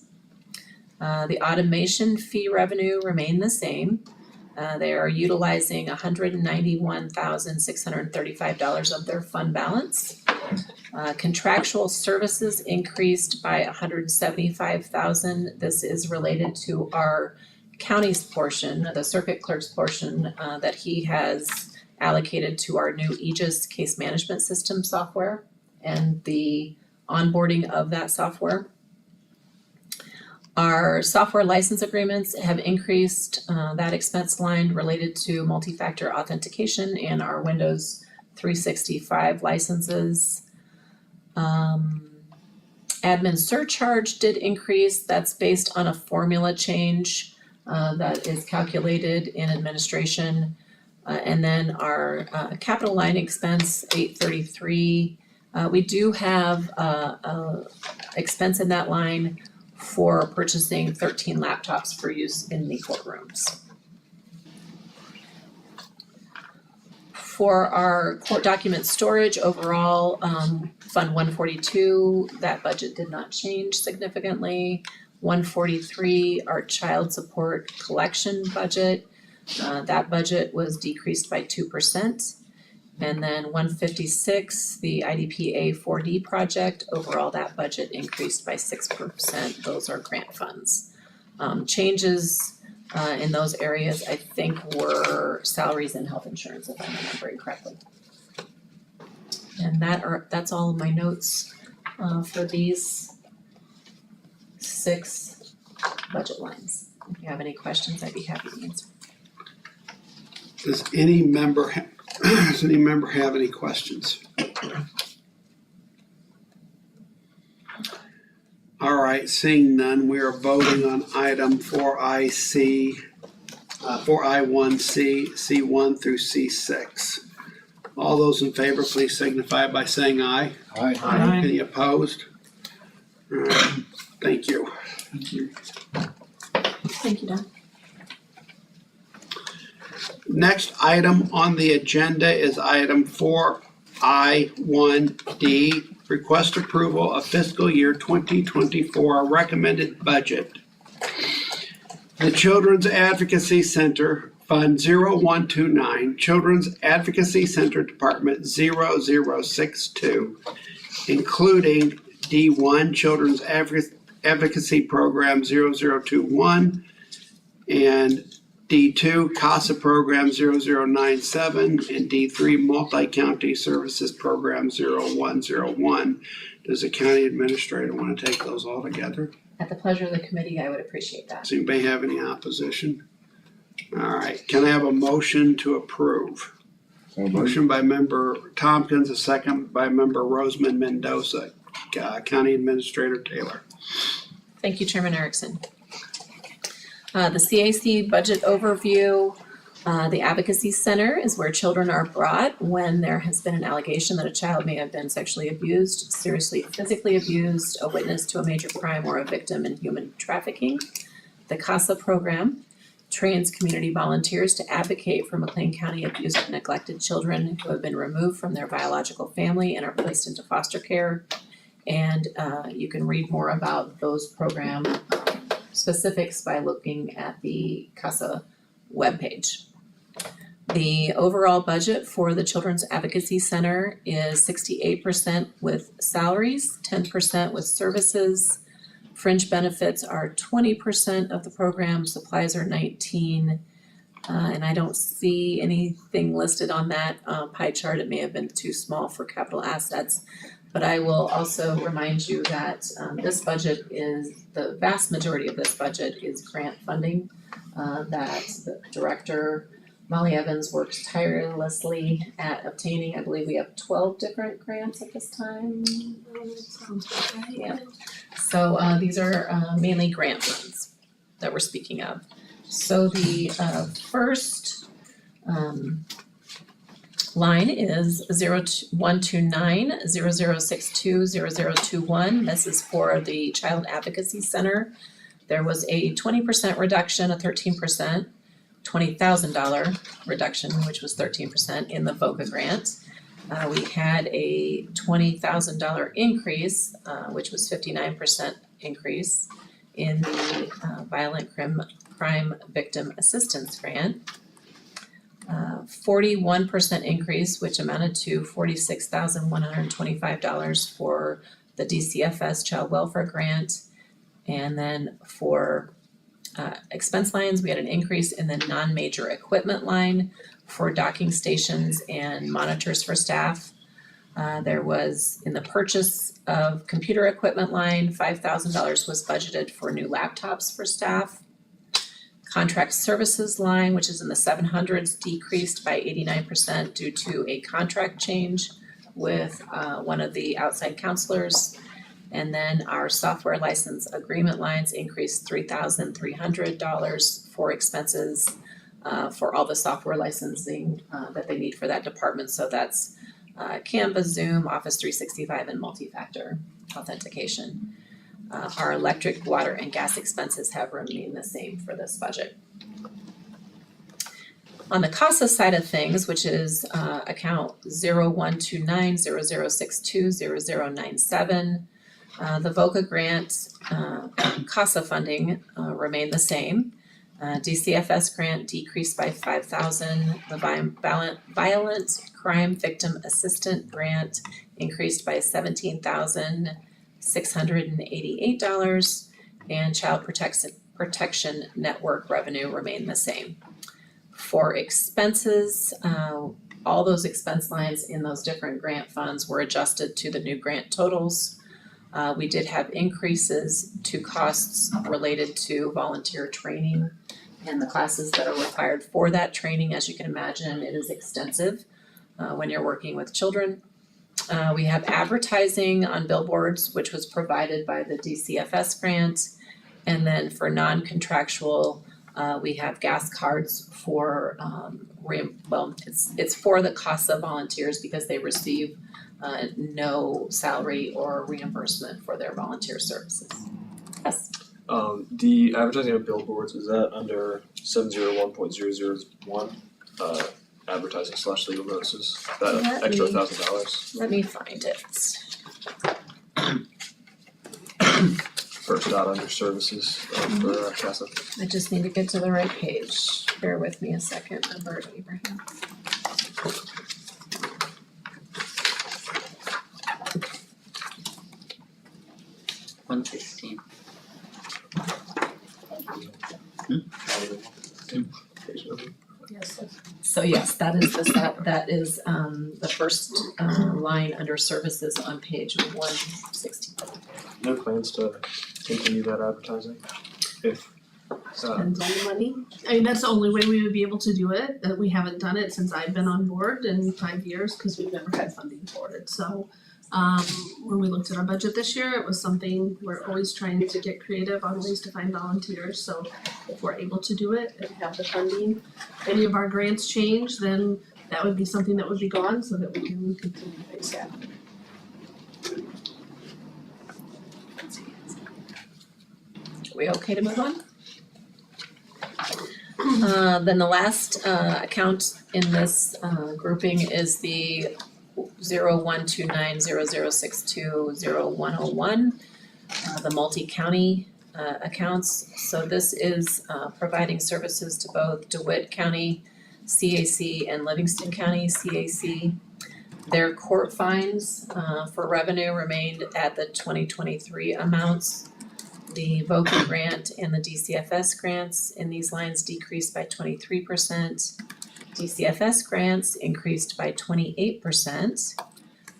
The automation fee revenue remained the same. They are utilizing $191,635 of their fund balance. Contractual services increased by $175,000. This is related to our county's portion, the circuit clerk's portion, that he has allocated to our new Aegis case management system software and the onboarding of that software. Our software license agreements have increased that expense line related to multi-factor authentication and our Windows 365 licenses. Admin surcharge did increase. That's based on a formula change that is calculated in administration. And then our capital line expense, 833. We do have a expense in that line for purchasing 13 laptops for use in the courtrooms. For our court document storage overall, Fund 142, that budget did not change significantly. 143, our child support collection budget, that budget was decreased by 2%. And then 156, the IDPA 4D project, overall that budget increased by 6%. Those are grant funds. Changes in those areas, I think, were salaries and health insurance, if I'm remembering correctly. And that's all of my notes for these 6 budget lines. If you have any questions, I'd be happy to answer. Does any member have any questions? All right, seeing none, we are voting on item 4I1C, C1 through C6. All those in favor, please signify by saying aye. Aye. Any opposed? All right, thank you. Thank you, Don. Next item on the agenda is item 4I1D, request approval of fiscal year 2024 recommended budget. The Children's Advocacy Center, Fund 0129, Children's Advocacy Center Department 0062, including D1, Children's Advocacy Program 0021, and D2, CASA Program 0097, and D3, Multi-County Services Program 0101. Does the county administrator want to take those all together? At the pleasure of the committee, I would appreciate that. Does anybody have any opposition? All right, can I have a motion to approve? Motion by member Tompkins, a second by member Roseman Mendoza. County Administrator Taylor. Thank you, Chairman Erickson. The CAC budget overview, the Advocacy Center is where children are brought when there has been an allegation that a child may have been sexually abused, seriously physically abused, a witness to a major crime, or a victim in human trafficking. The CASA program trains community volunteers to advocate for McLean County abused and neglected children who have been removed from their biological family and are placed into foster care. And you can read more about those program specifics by looking at the CASA webpage. The overall budget for the Children's Advocacy Center is 68% with salaries, 10% with services. Fringe benefits are 20% of the program, supplies are 19%. And I don't see anything listed on that pie chart. It may have been too small for capital assets. But I will also remind you that this budget is, the vast majority of this budget is grant funding that the Director Molly Evans works tirelessly at obtaining. I believe we have 12 different grants at this time. Yeah. So these are mainly grant funds that we're speaking of. So the first line is 0129-0062-0021. This is for the Child Advocacy Center. There was a 20% reduction, a 13%, $20,000 reduction, which was 13% in the VOCA grant. We had a $20,000 increase, which was 59% increase in the Violent Crime Victim Assistance Grant. 41% increase, which amounted to $46,125 for the DCFS Child Welfare Grant. And then for expense lines, we had an increase in the non-major equipment line for docking stations and monitors for staff. There was, in the purchase of computer equipment line, $5,000 was budgeted for new laptops for staff. Contract services line, which is in the 700s, decreased by 89% due to a contract change with one of the outside counselors. And then our software license agreement lines increased $3,300 for expenses for all the software licensing that they need for that department. So that's Canva, Zoom, Office 365, and multi-factor authentication. Our electric, water, and gas expenses have remained the same for this budget. On the CASA side of things, which is account 012900620097, the VOCA grant CASA funding remained the same. DCFS grant decreased by $5,000. The violent crime victim assistant grant increased by $17,688, and child protection network revenue remained the same. For expenses, all those expense lines in those different grant funds were adjusted to the new grant totals. We did have increases to costs related to volunteer training and the classes that are required for that training. As you can imagine, it is extensive when you're working with children. We have advertising on billboards, which was provided by the DCFS grant. And then for non-contractual, we have gas cards for, it's for the CASA volunteers because they receive no salary or reimbursement for their volunteer services. Yes. The advertising on billboards, is that under 701.001, advertising / legal notices, that extra $1,000? Let me find it. First dot under services for CASA. I just need to get to the right page. Bear with me a second, Member Abraham. $116. Yes. So yes, that is the first line under services on page 116. No plans to continue that advertising? If Depends on the money. I mean, that's the only way we would be able to do it. We haven't done it since I've been on board in 5 years because we've never had funding for it. So when we looked at our budget this year, it was something we're always trying to get creative on ways to find volunteers. So if we're able to do it and have the funding, if any of our grants change, then that would be something that would be gone so that we can continue to pay staff. Are we okay to move on? Then the last account in this grouping is the 012900620101, the multi-county accounts. So this is providing services to both DeWitt County, CAC, and Livingston County, CAC. Their court fines for revenue remained at the 2023 amounts. The VOCA grant and the DCFS grants in these lines decreased by 23%. DCFS grants increased by 28%.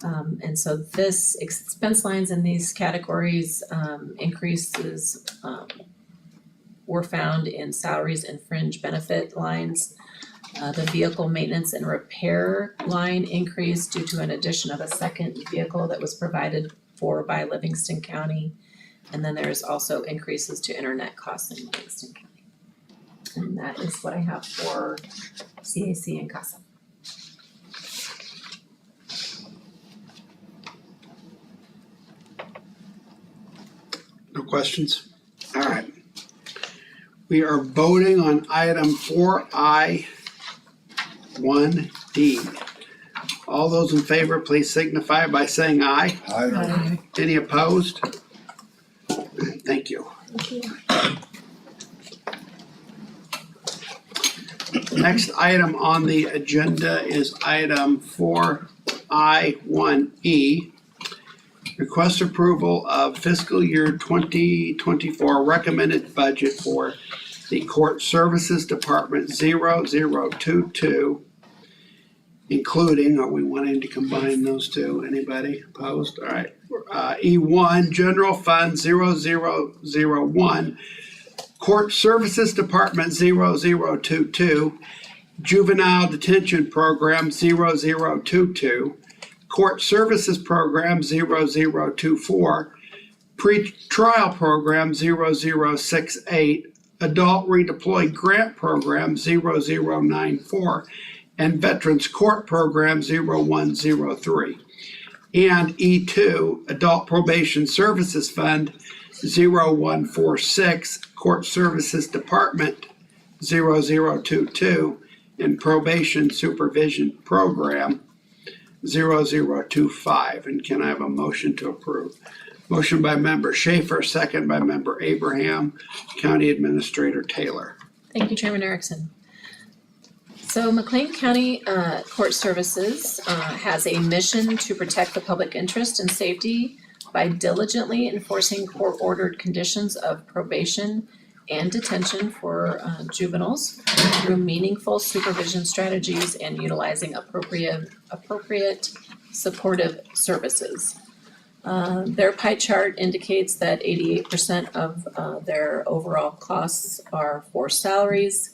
And so this expense lines in these categories increases were found in salaries and fringe benefit lines. The vehicle maintenance and repair line increased due to an addition of a second vehicle that was provided for by Livingston County. And then there's also increases to internet costs in Livingston County. And that is what I have for CAC and CASA. No questions? All right. We are voting on item 4I 1D. All those in favor, please signify by saying aye. Aye. Any opposed? Thank you. Next item on the agenda is item 4I1E. Request approval of fiscal year 2024 recommended budget for the Court Services Department 0022, including, are we wanting to combine those two? Anybody opposed? All right. E1, General Fund 0001, Court Services Department 0022, Juvenile Detention Program 0022, Court Services Program 0024, Pre-Trial Program 0068, Adult Redeployed Grant Program 0094, and Veterans Court Program 0103. And E2, Adult Probation Services Fund 0146, Court Services Department 0022, and Probation Supervision Program 0025. And can I have a motion to approve? Motion by member Schaefer, second by member Abraham. County Administrator Taylor. Thank you, Chairman Erickson. So McLean County Court Services has a mission to protect the public interest and safety by diligently enforcing court-ordered conditions of probation and detention for juveniles through meaningful supervision strategies and utilizing appropriate supportive services. Their pie chart indicates that 88% of their overall costs are for salaries,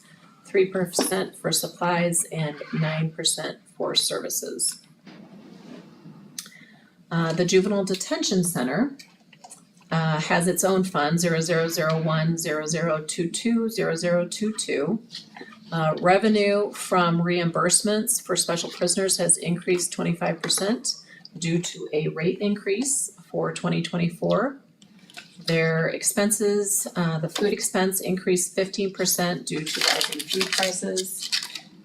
3% for supplies, and 9% for services. The Juvenile Detention Center has its own fund, 0001, 0022, 0022. Revenue from reimbursements for special prisoners has increased 25% due to a rate increase for 2024. Their expenses, the food expense increased 15% due to rising food prices.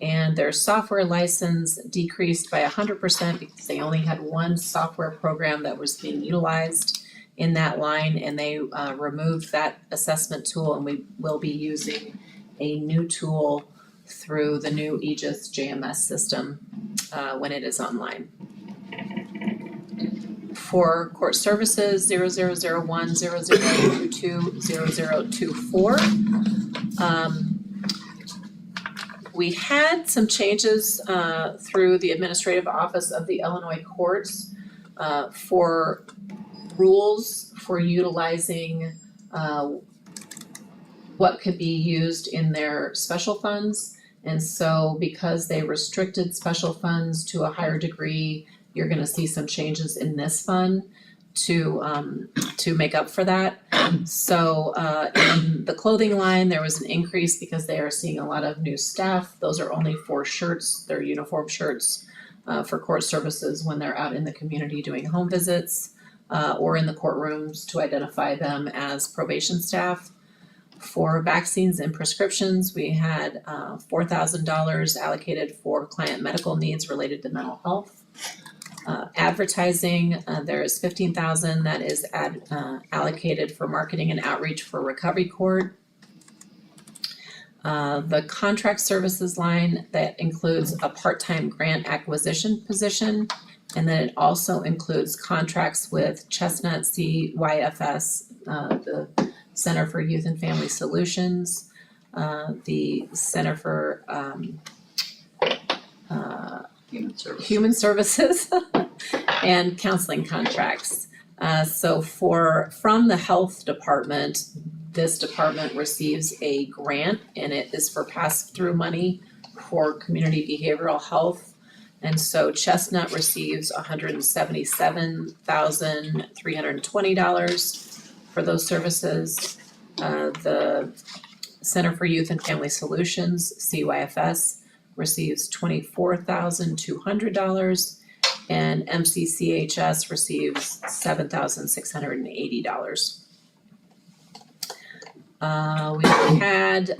And their software license decreased by 100% because they only had one software program that was being utilized in that line, and they removed that assessment tool, and we will be using a new tool through the new Aegis JMS system when it is online. For court services, 0001, 0022, 0024. We had some changes through the Administrative Office of the Illinois Courts for rules for utilizing what could be used in their special funds. And so because they restricted special funds to a higher degree, you're gonna see some changes in this fund to make up for that. So in the clothing line, there was an increase because they are seeing a lot of new staff. Those are only for shirts, they're uniform shirts for court services when they're out in the community doing home visits or in the courtrooms to identify them as probation staff. For vaccines and prescriptions, we had $4,000 allocated for client medical needs related to mental health. Advertising, there is $15,000 that is allocated for marketing and outreach for Recovery Court. The contract services line, that includes a part-time grant acquisition position, and then it also includes contracts with Chestnut CYFS, the Center for Youth and Family Solutions, the Center for Human Services and counseling contracts. So from the health department, this department receives a grant, and it is for pass-through money for community behavioral health. And so Chestnut receives $177,320 for those services. The Center for Youth and Family Solutions, CYFS, receives $24,200, and MCCHS receives $7,680. We had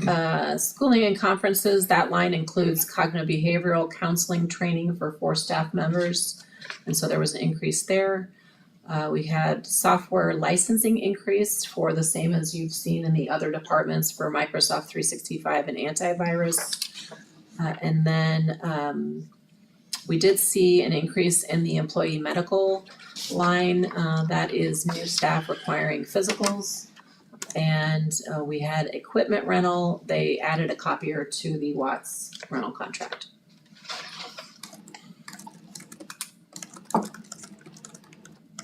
schooling and conferences. That line includes cognitive behavioral counseling training for 4 staff members, and so there was an increase there. We had software licensing increase for the same as you've seen in the other departments for Microsoft 365 and antivirus. And then we did see an increase in the employee medical line, that is new staff requiring physicals. And we had equipment rental, they added a copier to the Watts rental contract.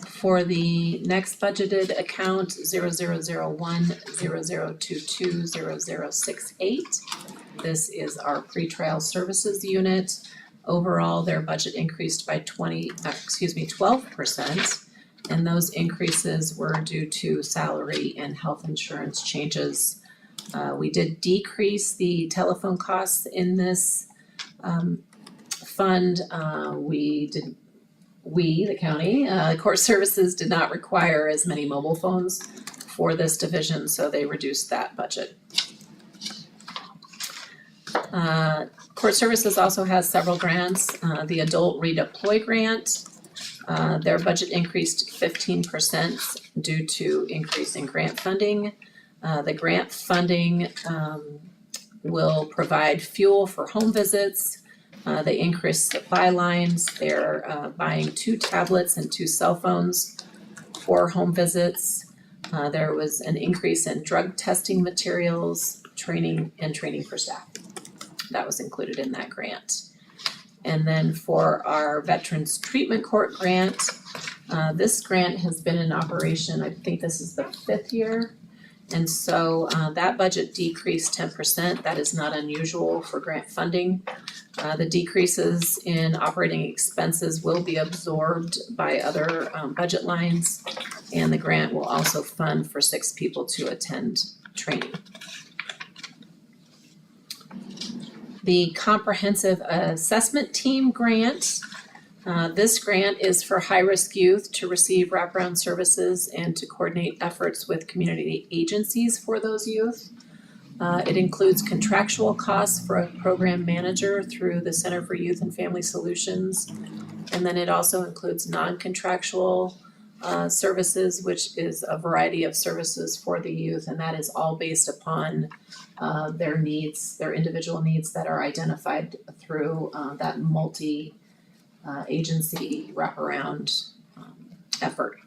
For the next budgeted account, 0001-0022-0068, this is our pretrial services unit. Overall, their budget increased by 12%. And those increases were due to salary and health insurance changes. We did decrease the telephone costs in this fund. The county, court services did not require as many mobile phones for this division, so they reduced that budget. Court services also has several grants. The adult redeploy grant, their budget increased 15% due to increase in grant funding. The grant funding will provide fuel for home visits. They increased supply lines. They're buying 2 tablets and 2 cell phones for home visits. There was an increase in drug testing materials, training for staff. That was included in that grant. And then for our Veterans Treatment Court grant, this grant has been in operation, I think this is the 5th year. And so that budget decreased 10%. That is not unusual for grant funding. The decreases in operating expenses will be absorbed by other budget lines, and the grant will also fund for 6 people to attend training. The Comprehensive Assessment Team grant. This grant is for high-risk youth to receive wraparound services and to coordinate efforts with community agencies for those youth. It includes contractual costs for a program manager through the Center for Youth and Family Solutions. And then it also includes non-contractual services, which is a variety of services for the youth, and that is all based upon their needs, their individual needs that are identified through that multi-agency wraparound effort.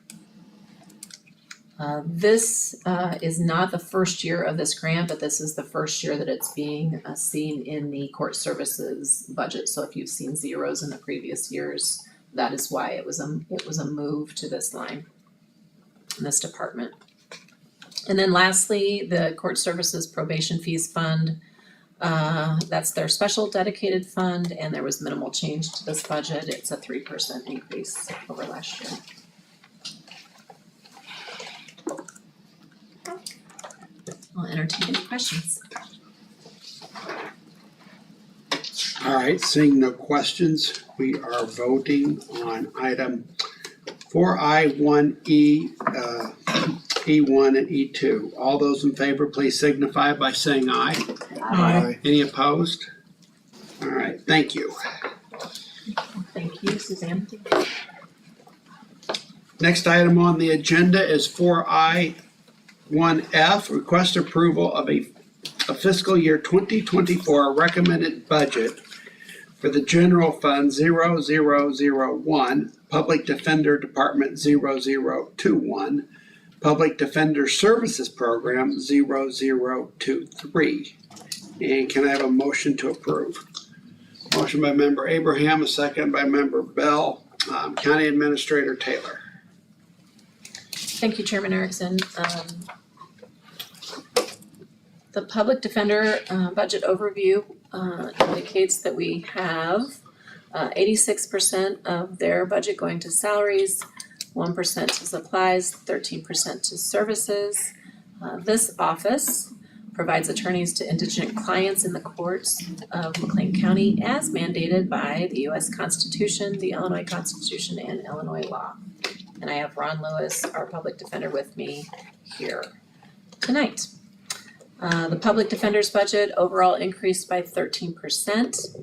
This is not the first year of this grant, but this is the first year that it's being seen in the court services budget. So if you've seen zeros in the previous years, that is why it was a move to this line in this department. And then lastly, the Court Services Probation Fees Fund. That's their special dedicated fund, and there was minimal change to this budget. It's a 3% increase over last year. I'll entertain any questions. All right, seeing no questions, we are voting on item 4I1E, E1 and E2. All those in favor, please signify by saying aye. Aye. Any opposed? All right, thank you. Thank you, Suzanne. Next item on the agenda is 4I1F, request approval of a fiscal year 2024 recommended budget for the General Fund 0001, Public Defender Department 0021, Public Defender Services Program 0023. And can I have a motion to approve? Motion by member Abraham, a second by member Bell. County Administrator Taylor. Thank you, Chairman Erickson. The Public Defender budget overview indicates that we have 86% of their budget going to salaries, 1% to supplies, 13% to services. This office provides attorneys to indigent clients in the courts of McLean County as mandated by the U.S. Constitution, the Illinois Constitution, and Illinois law. And I have Ron Lewis, our public defender, with me here tonight. The public defender's budget overall increased by 13%.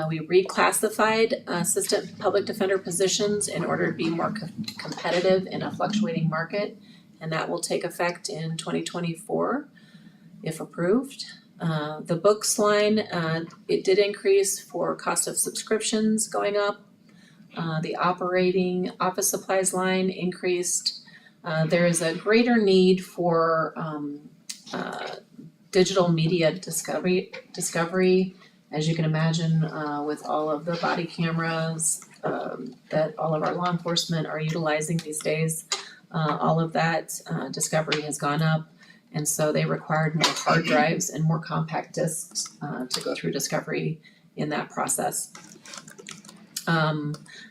We reclassified assistant public defender positions in order to be more competitive in a fluctuating market, and that will take effect in 2024 if approved. The books line, it did increase for cost of subscriptions going up. The operating office supplies line increased. There is a greater need for digital media discovery. As you can imagine, with all of the body cameras that all of our law enforcement are utilizing these days, all of that discovery has gone up. And so they required more hard drives and more compact discs to go through discovery in that process.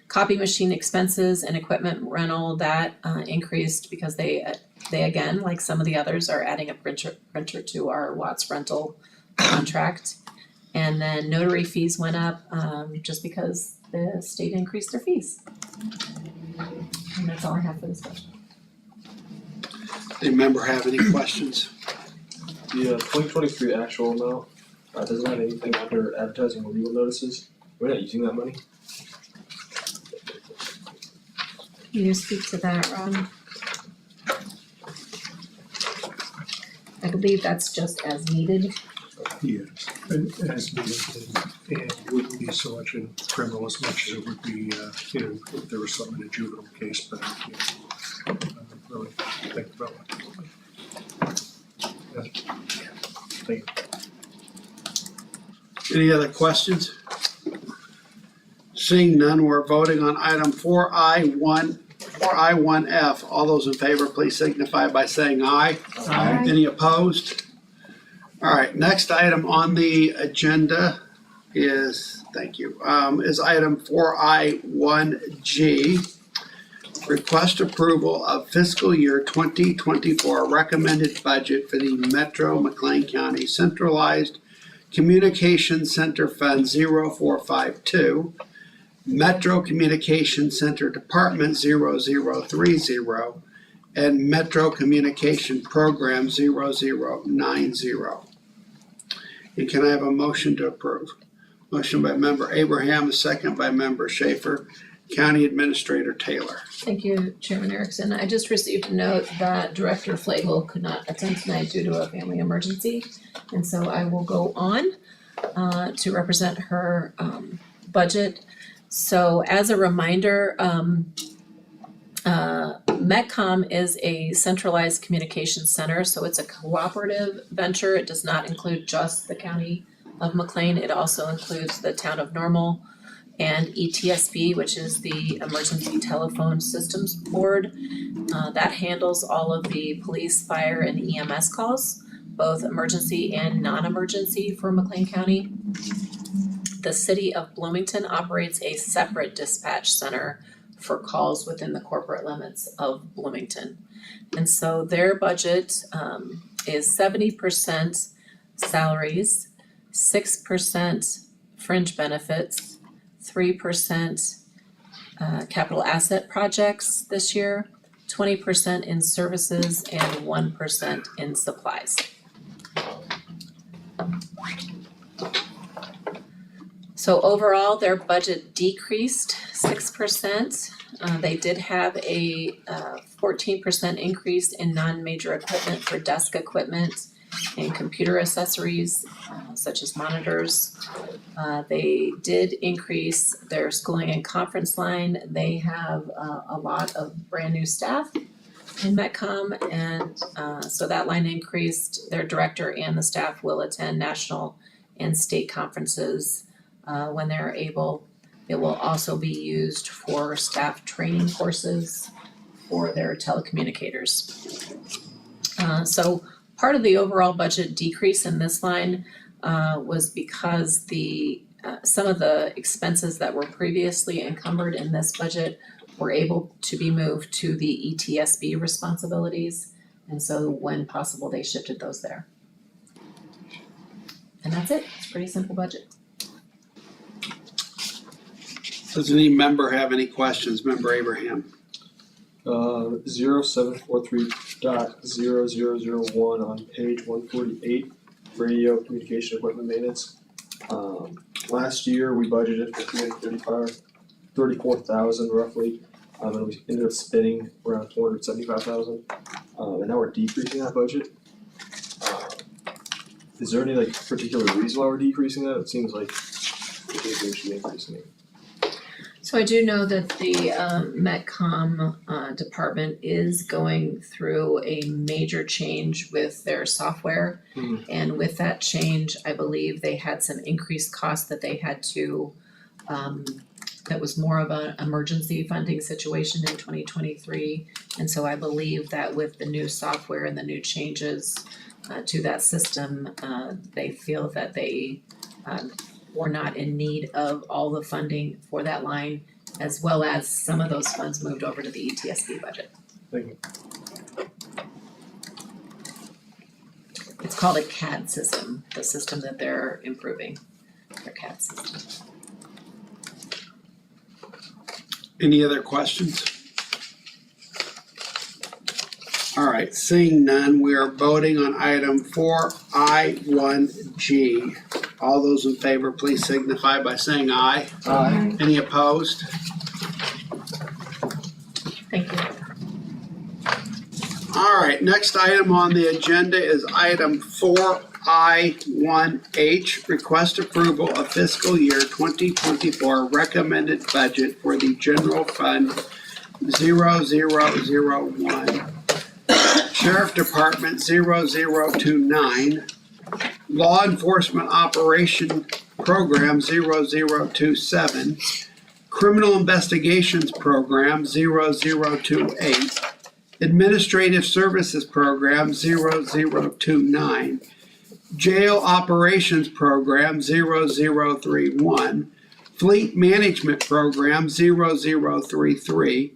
Copy machine expenses and equipment rental, that increased because they again, like some of the others, are adding a printer to our Watts rental contract. And then notary fees went up just because the state increased their fees. And that's all I have for this question. Any member have any questions? The 2023 actual amount doesn't have anything under advertising or legal notices. We're not using that money. Can you speak to that, Ron? I believe that's just as needed. Yes, and as needed, and wouldn't be so much in criminal as much as it would be, if there was something in a juvenile case, but, I don't really think about it. Thank you. Any other questions? Seeing none, we're voting on item 4I1F. All those in favor, please signify by saying aye. Aye. Any opposed? All right, next item on the agenda is, thank you, is item 4I1G. Request approval of fiscal year 2024 recommended budget for the Metro McLean County Centralized Communication Center Fund 0452, Metro Communication Center Department 0030, and Metro Communication Program 0090. And can I have a motion to approve? Motion by member Abraham, a second by member Schaefer. County Administrator Taylor. Thank you, Chairman Erickson. I just received a note that Director Flagel could not attend tonight due to a family emergency. And so I will go on to represent her budget. So as a reminder, METCOM is a centralized communications center, so it's a cooperative venture. It does not include just the County of McLean. It also includes the Town of Normal and ETSB, which is the Emergency Telephone Systems Board. That handles all of the police, fire, and EMS calls, both emergency and non-emergency for McLean County. The City of Bloomington operates a separate dispatch center for calls within the corporate limits of Bloomington. And so their budget is 70% salaries, 6% fringe benefits, 3% capital asset projects this year, 20% in services, and 1% in supplies. So overall, their budget decreased 6%. They did have a 14% increase in non-major equipment for desk equipment and computer accessories, such as monitors. They did increase their schooling and conference line. They have a lot of brand new staff in METCOM, and so that line increased. Their director and the staff will attend national and state conferences when they're able. It will also be used for staff training courses for their telecommunicators. So part of the overall budget decrease in this line was because some of the expenses that were previously encumbered in this budget were able to be moved to the ETSB responsibilities. And so when possible, they shifted those there. And that's it. It's a pretty simple budget. Does any member have any questions? Member Abraham. 0743.0001 on page 148, radio communication equipment maintenance. Last year, we budgeted for $34,000 roughly, and we ended up spending around $475,000, and now we're decreasing that budget. Is there any like particular reason why we're decreasing that? It seems like we should be increasing it. So I do know that the Metcom department is going through a major change with their software. Mhm. And with that change, I believe they had some increased costs that they had to, that was more of an emergency funding situation in 2023. And so I believe that with the new software and the new changes to that system, they feel that they were not in need of all the funding for that line, as well as some of those funds moved over to the ETSB budget. Thank you. It's called a CAD system, the system that they're improving, their CAD system. Any other questions? All right, seeing none, we are voting on item 4I1G. All those in favor, please signify by saying aye. Aye. Any opposed? Thank you. All right, next item on the agenda is item 4I1H, request approval of fiscal year 2024 recommended budget for the general fund 0001, Sheriff Department 0029, Law Enforcement Operation Program 0027, Criminal Investigations Program 0028, Administrative Services Program 0029, Jail Operations Program 0031, Fleet Management Program 0033,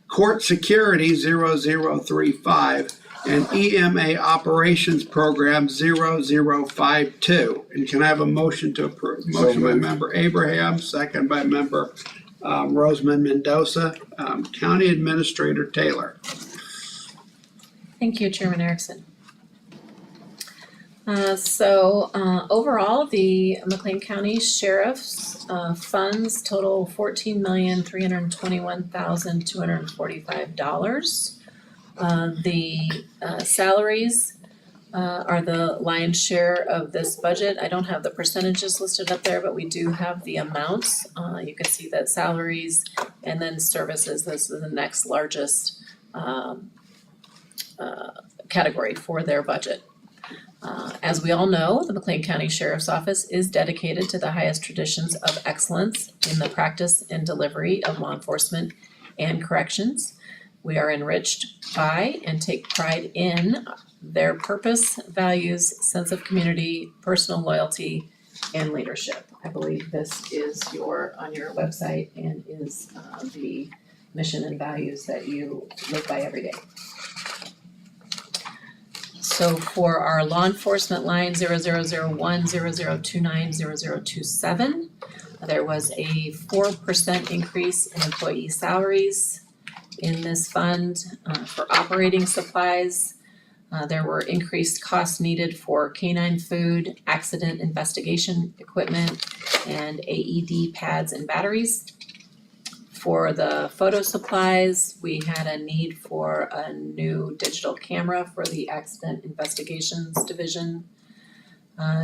Court Security 0035, and EMA Operations Program 0052. And can I have a motion to approve? So Motion by moved. member Abraham, second by member Roseman Mendoza. County Administrator Taylor. Thank you, Chairman Erickson. Overall, the McLean County Sheriff's funds total $14,321,245. The salaries are the lion's share of this budget. I don't have the percentages listed up there, but we do have the amounts. You can see that salaries and then services, this is the next largest category for their budget. As we all know, the McLean County Sheriff's Office is dedicated to the highest traditions of excellence in the practice and delivery of law enforcement and corrections. We are enriched by and take pride in their purpose, values, sense of community, personal loyalty, and leadership. I believe this is on your website and is the mission and values that you live by every day. So for our law enforcement line 0001, 0029, 0027, there was a 4% increase in employee salaries in this fund. For operating supplies, there were increased costs needed for canine food, accident investigation equipment, and AED pads and batteries. For the photo supplies, we had a need for a new digital camera for the Accident Investigations Division.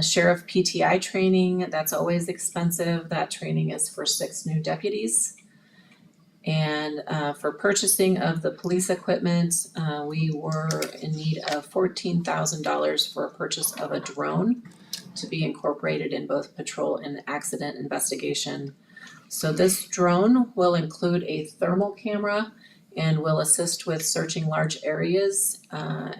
Sheriff PTI training, that's always expensive. That training is for 6 new deputies. And for purchasing of the police equipment, we were in need of $14,000 for a purchase of a drone to be incorporated in both patrol and accident investigation. So this drone will include a thermal camera and will assist with searching large areas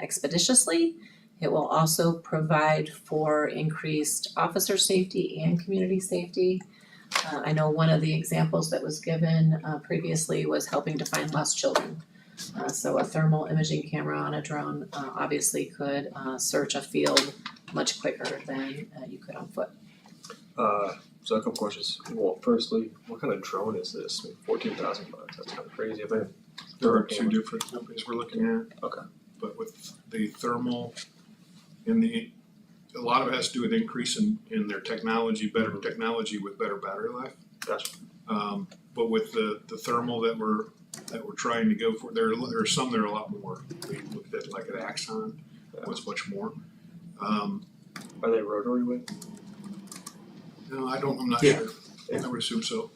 expeditiously. It will also provide for increased officer safety and community safety. I know one of the examples that was given previously was helping to find lost children. So a thermal imaging camera on a drone obviously could search a field much quicker than you could on foot. So a couple questions. Well, firstly, what kind of drone is this? I mean, $14,000. That's kind of crazy. There are 2 different companies we're looking at. Okay. But with the thermal and a lot of it has to do with increase in their technology, better technology with better battery life. Gotcha. But with the thermal that we're trying to go for, there are some that are a lot more. We looked at like an Axon, was much more. Are they rotary wing? No, I'm not Yeah. sure. I would assume so.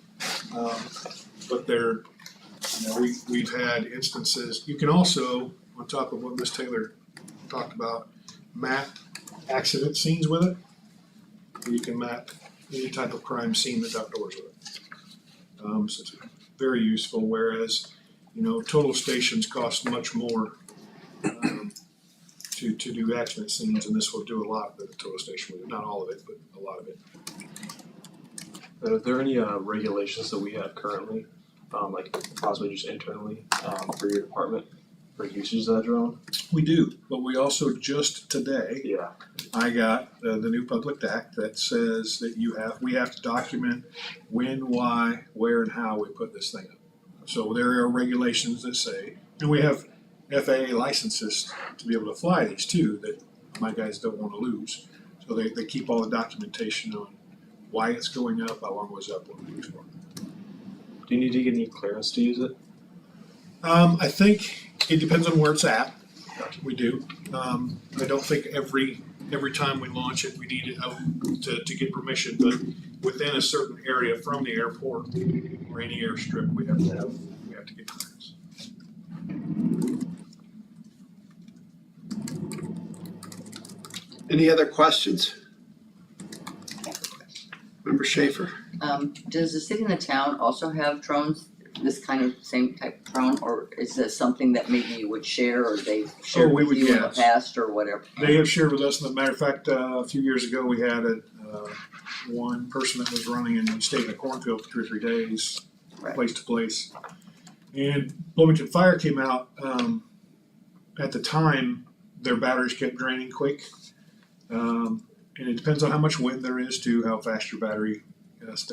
But they're, we've had instances, you can also, on top of what Ms. Taylor talked about, map accident scenes with it. You can map any type of crime scene that's outdoors with it. So it's very useful, whereas, total stations cost much more to do accident scenes, and this will do a lot that a total station would, not all of it, but a lot of it. Are there any regulations that we have currently, like possibly just internally, for your department for usage of that drone? We do, but we also just today, Yeah. I got the new Public Act that says that we have to document when, why, where, and how we put this thing up. So there are regulations that say, and we have FAA licenses to be able to fly these too, that my guys don't want to lose. So they keep all the documentation on why it's going up, how long it was up, what it was for. Do you need to get any clearance to use it? I think it depends on where it's at. We do. I don't think every time we launch it, we need it to get permission, but within a certain area from the airport or any airstrip, we have to get clearance. Any other questions? Member Schaefer? Does the city and the town also have drones, this kind of same type of drone, or is this something that maybe you would share, or they've shared we with would you in the guess. past, or whatever? They have shared with us, as a matter of fact, a few years ago, we had one person that was running and stayed in a cornfield for 2 or 3 days, Right. place to place. And Bloomington Fire came out, at the time, their batteries kept draining quick. And it depends on how much wind there is too, how fast your battery,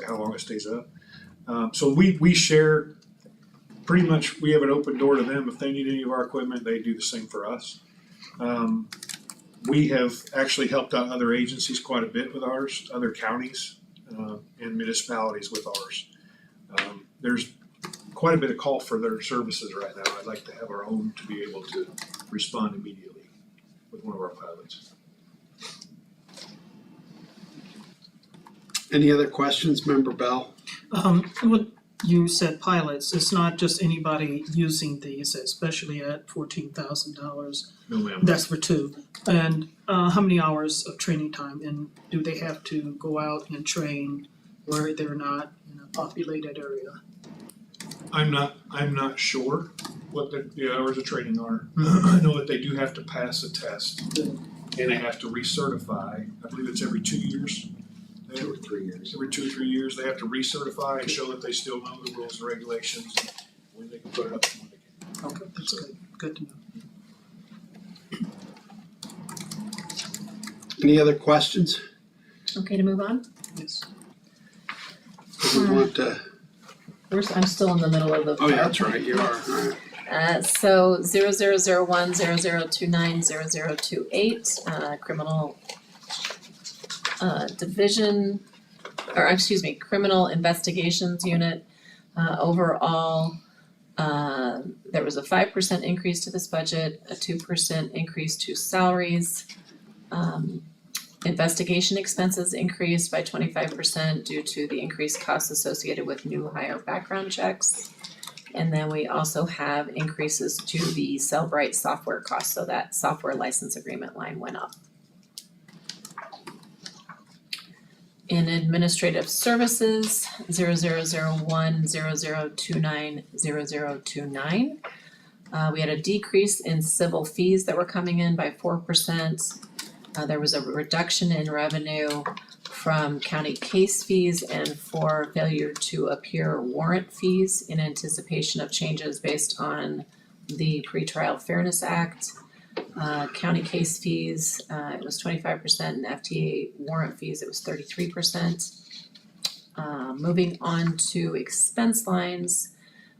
how long it stays up. So we share, pretty much, we have an open door to them. If they need any of our equipment, they do the same for us. We have actually helped out other agencies quite a bit with ours, other counties and municipalities with ours. There's quite a bit of call for their services right now. I'd like to have our own to be able to respond immediately with one of our pilots. Any other questions, Member Bell? What you said pilots, it's not just anybody using these, especially at $14,000. No, ma'am. That's for two. And how many hours of training time? And do they have to go out and train where they're not in a populated area? I'm not sure what the hours of training are. I know that they do have to pass a test and they have to recertify. I believe it's every 2 years. 2 or 3 years. Every 2 or 3 years, they have to recertify and show that they still know the rules and regulations, when they can put it up and when they can't. Okay, that's good. Good to know. Any other questions? Okay to move on? Yes. Do we want to, I'm still in the middle of the. oh yeah, that's right, you are. All right. So 0001, 0029, 0028, criminal division, or excuse me, criminal investigations unit. Overall, there was a 5% increase to this budget, a 2% increase to salaries. Investigation expenses increased by 25% due to the increased costs associated with new hire background checks. And then we also have increases to the Cellbrite software costs, so that software license agreement line went up. In administrative services, 0001, 0029, 0029. We had a decrease in civil fees that were coming in by 4%. There was a reduction in revenue from county case fees and for failure to appear warrant fees in anticipation of changes based on the Pretrial Fairness Act. County case fees, it was 25%, and FTA warrant fees, it was 33%. Moving on to expense lines,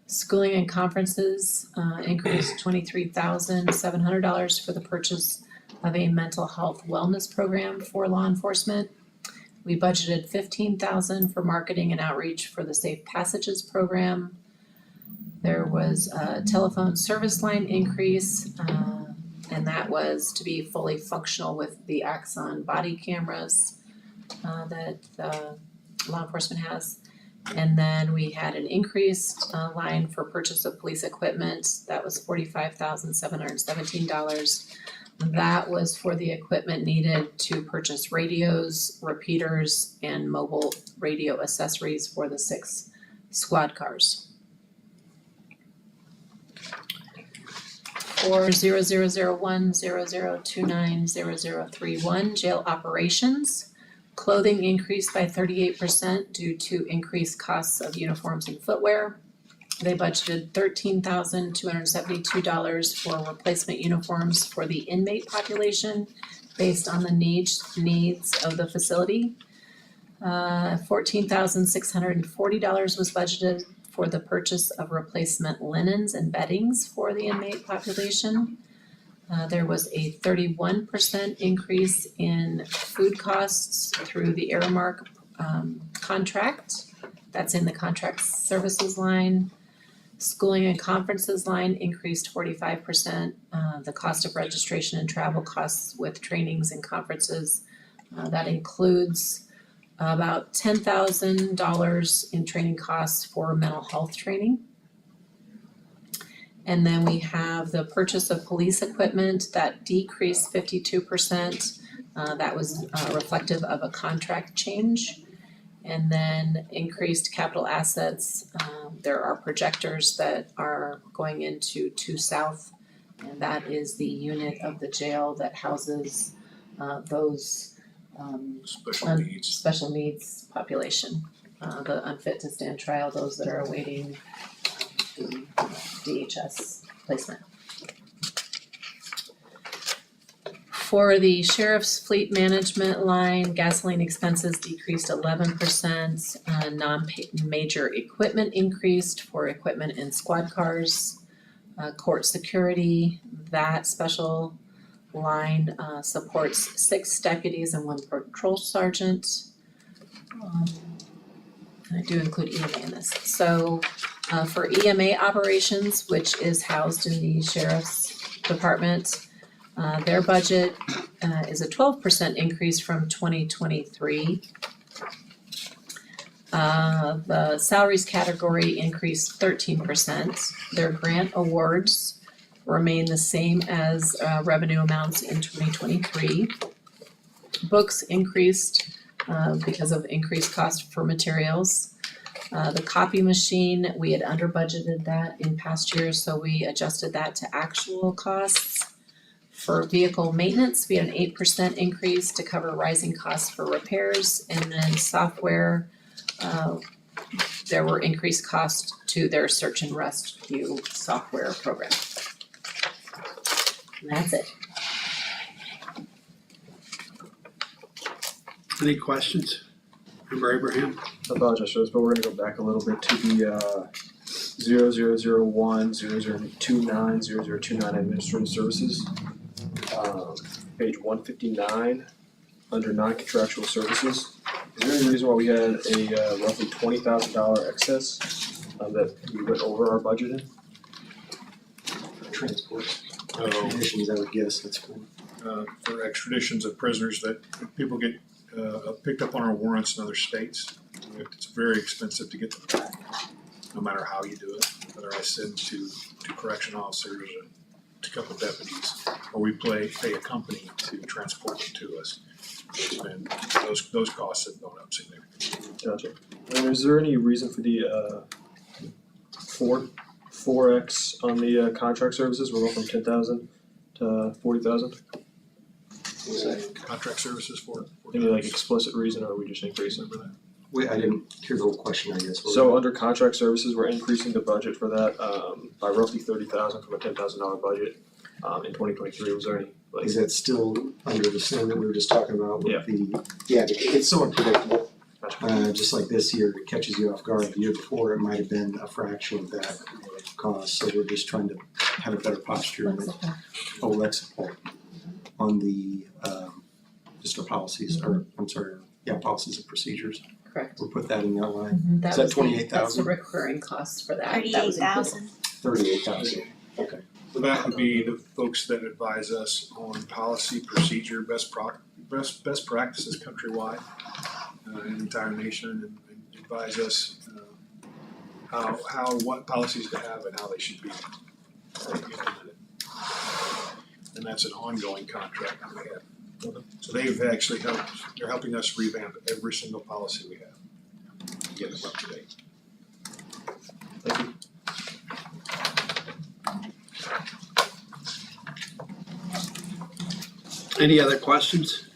schooling and conferences increased $23,700 for the purchase of a mental health wellness program for law enforcement. We budgeted $15,000 for marketing and outreach for the Safe Passages program. There was a telephone service line increase, and that was to be fully functional with the Axon body cameras that law enforcement has. And then we had an increased line for purchase of police equipment, that was $45,717. That was for the equipment needed to purchase radios, repeaters, and mobile radio accessories for the 6 squad cars. For 000100290031 jail operations, clothing increased by 38% due to increased costs of uniforms and footwear. They budgeted $13,272 for replacement uniforms for the inmate population based on the needs of the facility. $14,640 was budgeted for the purchase of replacement linens and beddings for the inmate population. There was a 31% increase in food costs through the Aramark contract. That's in the contract services line. Schooling and conferences line increased 45%. The cost of registration and travel costs with trainings and conferences, that includes about $10,000 in training costs for mental health training. And then we have the purchase of police equipment that decreased 52%. That was reflective of a contract change. And then increased capital assets. There are projectors that are going into 2 South, and that is the unit of the jail that houses those special needs population, the unfit to stand trial, those that are awaiting the DHS placement. For the sheriff's fleet management line, gasoline expenses decreased 11%, non-major equipment increased for equipment in squad cars. Court security, that special line supports 6 deputies and 1 patrol sergeant. I do include EMA in this. So for EMA operations, which is housed in the sheriff's department, their budget is a 12% increase from 2023. The salaries category increased 13%. Their grant awards remain the same as revenue amounts in 2023. Books increased because of increased cost for materials. The copy machine, we had under budgeted that in past years, so we adjusted that to actual costs. For vehicle maintenance, we had an 8% increase to cover rising costs for repairs, and then software, there were increased costs to their search and rescue software program. And that's it. Any questions? Member Abraham? I apologize for this, but we're gonna go back a little bit to the 000100290029 administrative services. Page 159, under non-contractual services. Is there any reason why we had a roughly $20,000 excess that we went over our budget in? Transport, conditions, I would guess that's for. For extraditions of prisoners that people get picked up on our warrants in other states. It's very expensive to get them back, no matter how you do it, whether I send to correction officers and a couple deputies, or we pay a company to transport them to us. And those costs have gone up significantly. Gotcha. And is there any reason for the 4X on the contract services? We're going from 10,000 to 40,000. Contract services for Any like explicit reason, or are we just increasing for that? I didn't hear the whole question, I guess. So under contract services, we're increasing the budget for that by roughly 30,000 from a $10,000 budget in 2023. Was there any like? Is that still under the same that we were just talking about with Yeah. it's so unpredictable. Gotcha. Just like this year, it catches you off guard. The year before, it might have been a fraction of that cost, so we're just trying to have a better posture. Lexapol on the just our policies, or I'm sorry, policies and procedures. Correct. We'll put that in that line. That Is that was the- 28,000? That's the recurring costs for that. That was included. 38,000. Okay. that would be the folks that advise us on policy, procedure, best practices countrywide, in the entire nation, and advise us, what policies to have and how they should be implemented. And that's an ongoing contract that we have. So they've actually they're helping us revamp every single policy we have, to get them up to date. Any other questions?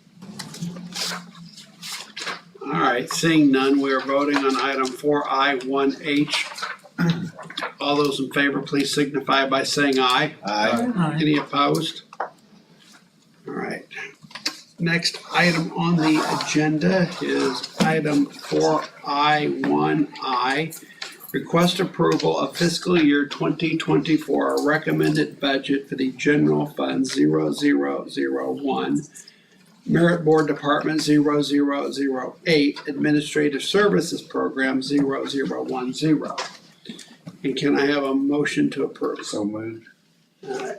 All right, seeing none, we are voting on item 4I1H. All those in favor, please signify by saying aye. Aye. Any opposed? All right. Next item on the agenda is item 4I1I. Request approval of fiscal year 2024 recommended budget for the general fund 0001, Merit Board Department 0008, Administrative Services Program 0010. And can I have a motion to approve? So moved. All right.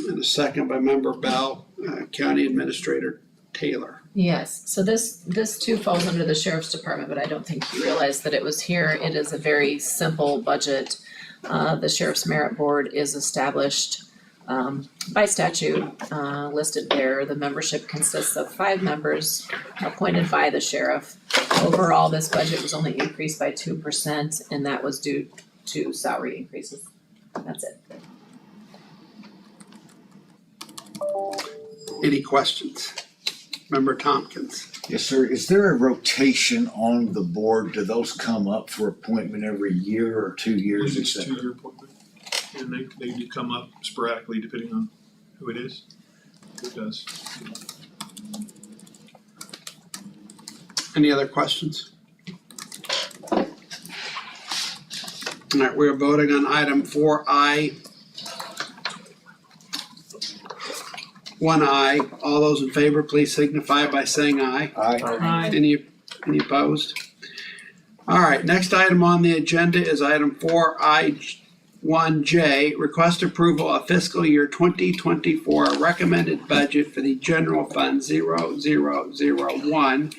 And a second by Member Bell, County Administrator Taylor. Yes, so this too falls under the Sheriff's Department, but I don't think you realized that it was here. It is a very simple budget. The Sheriff's Merit Board is established by statute, listed there. The membership consists of 5 members appointed by the sheriff. Overall, this budget was only increased by 2%, and that was due to salary increases. That's it. Any questions? Member Tompkins. Yes, sir. Is there a rotation on the board? Do those come up for appointment every year or 2 years, et It's cetera? 2-year appointment, and they do come up sporadically depending on who it is. It does. Any other questions? All right, we're voting on item 4I1I. All those in favor, please signify by saying aye. Aye. Any opposed? All right, next item on the agenda is item 4I1J. Request approval of fiscal year 2024 recommended budget for the general fund 0001,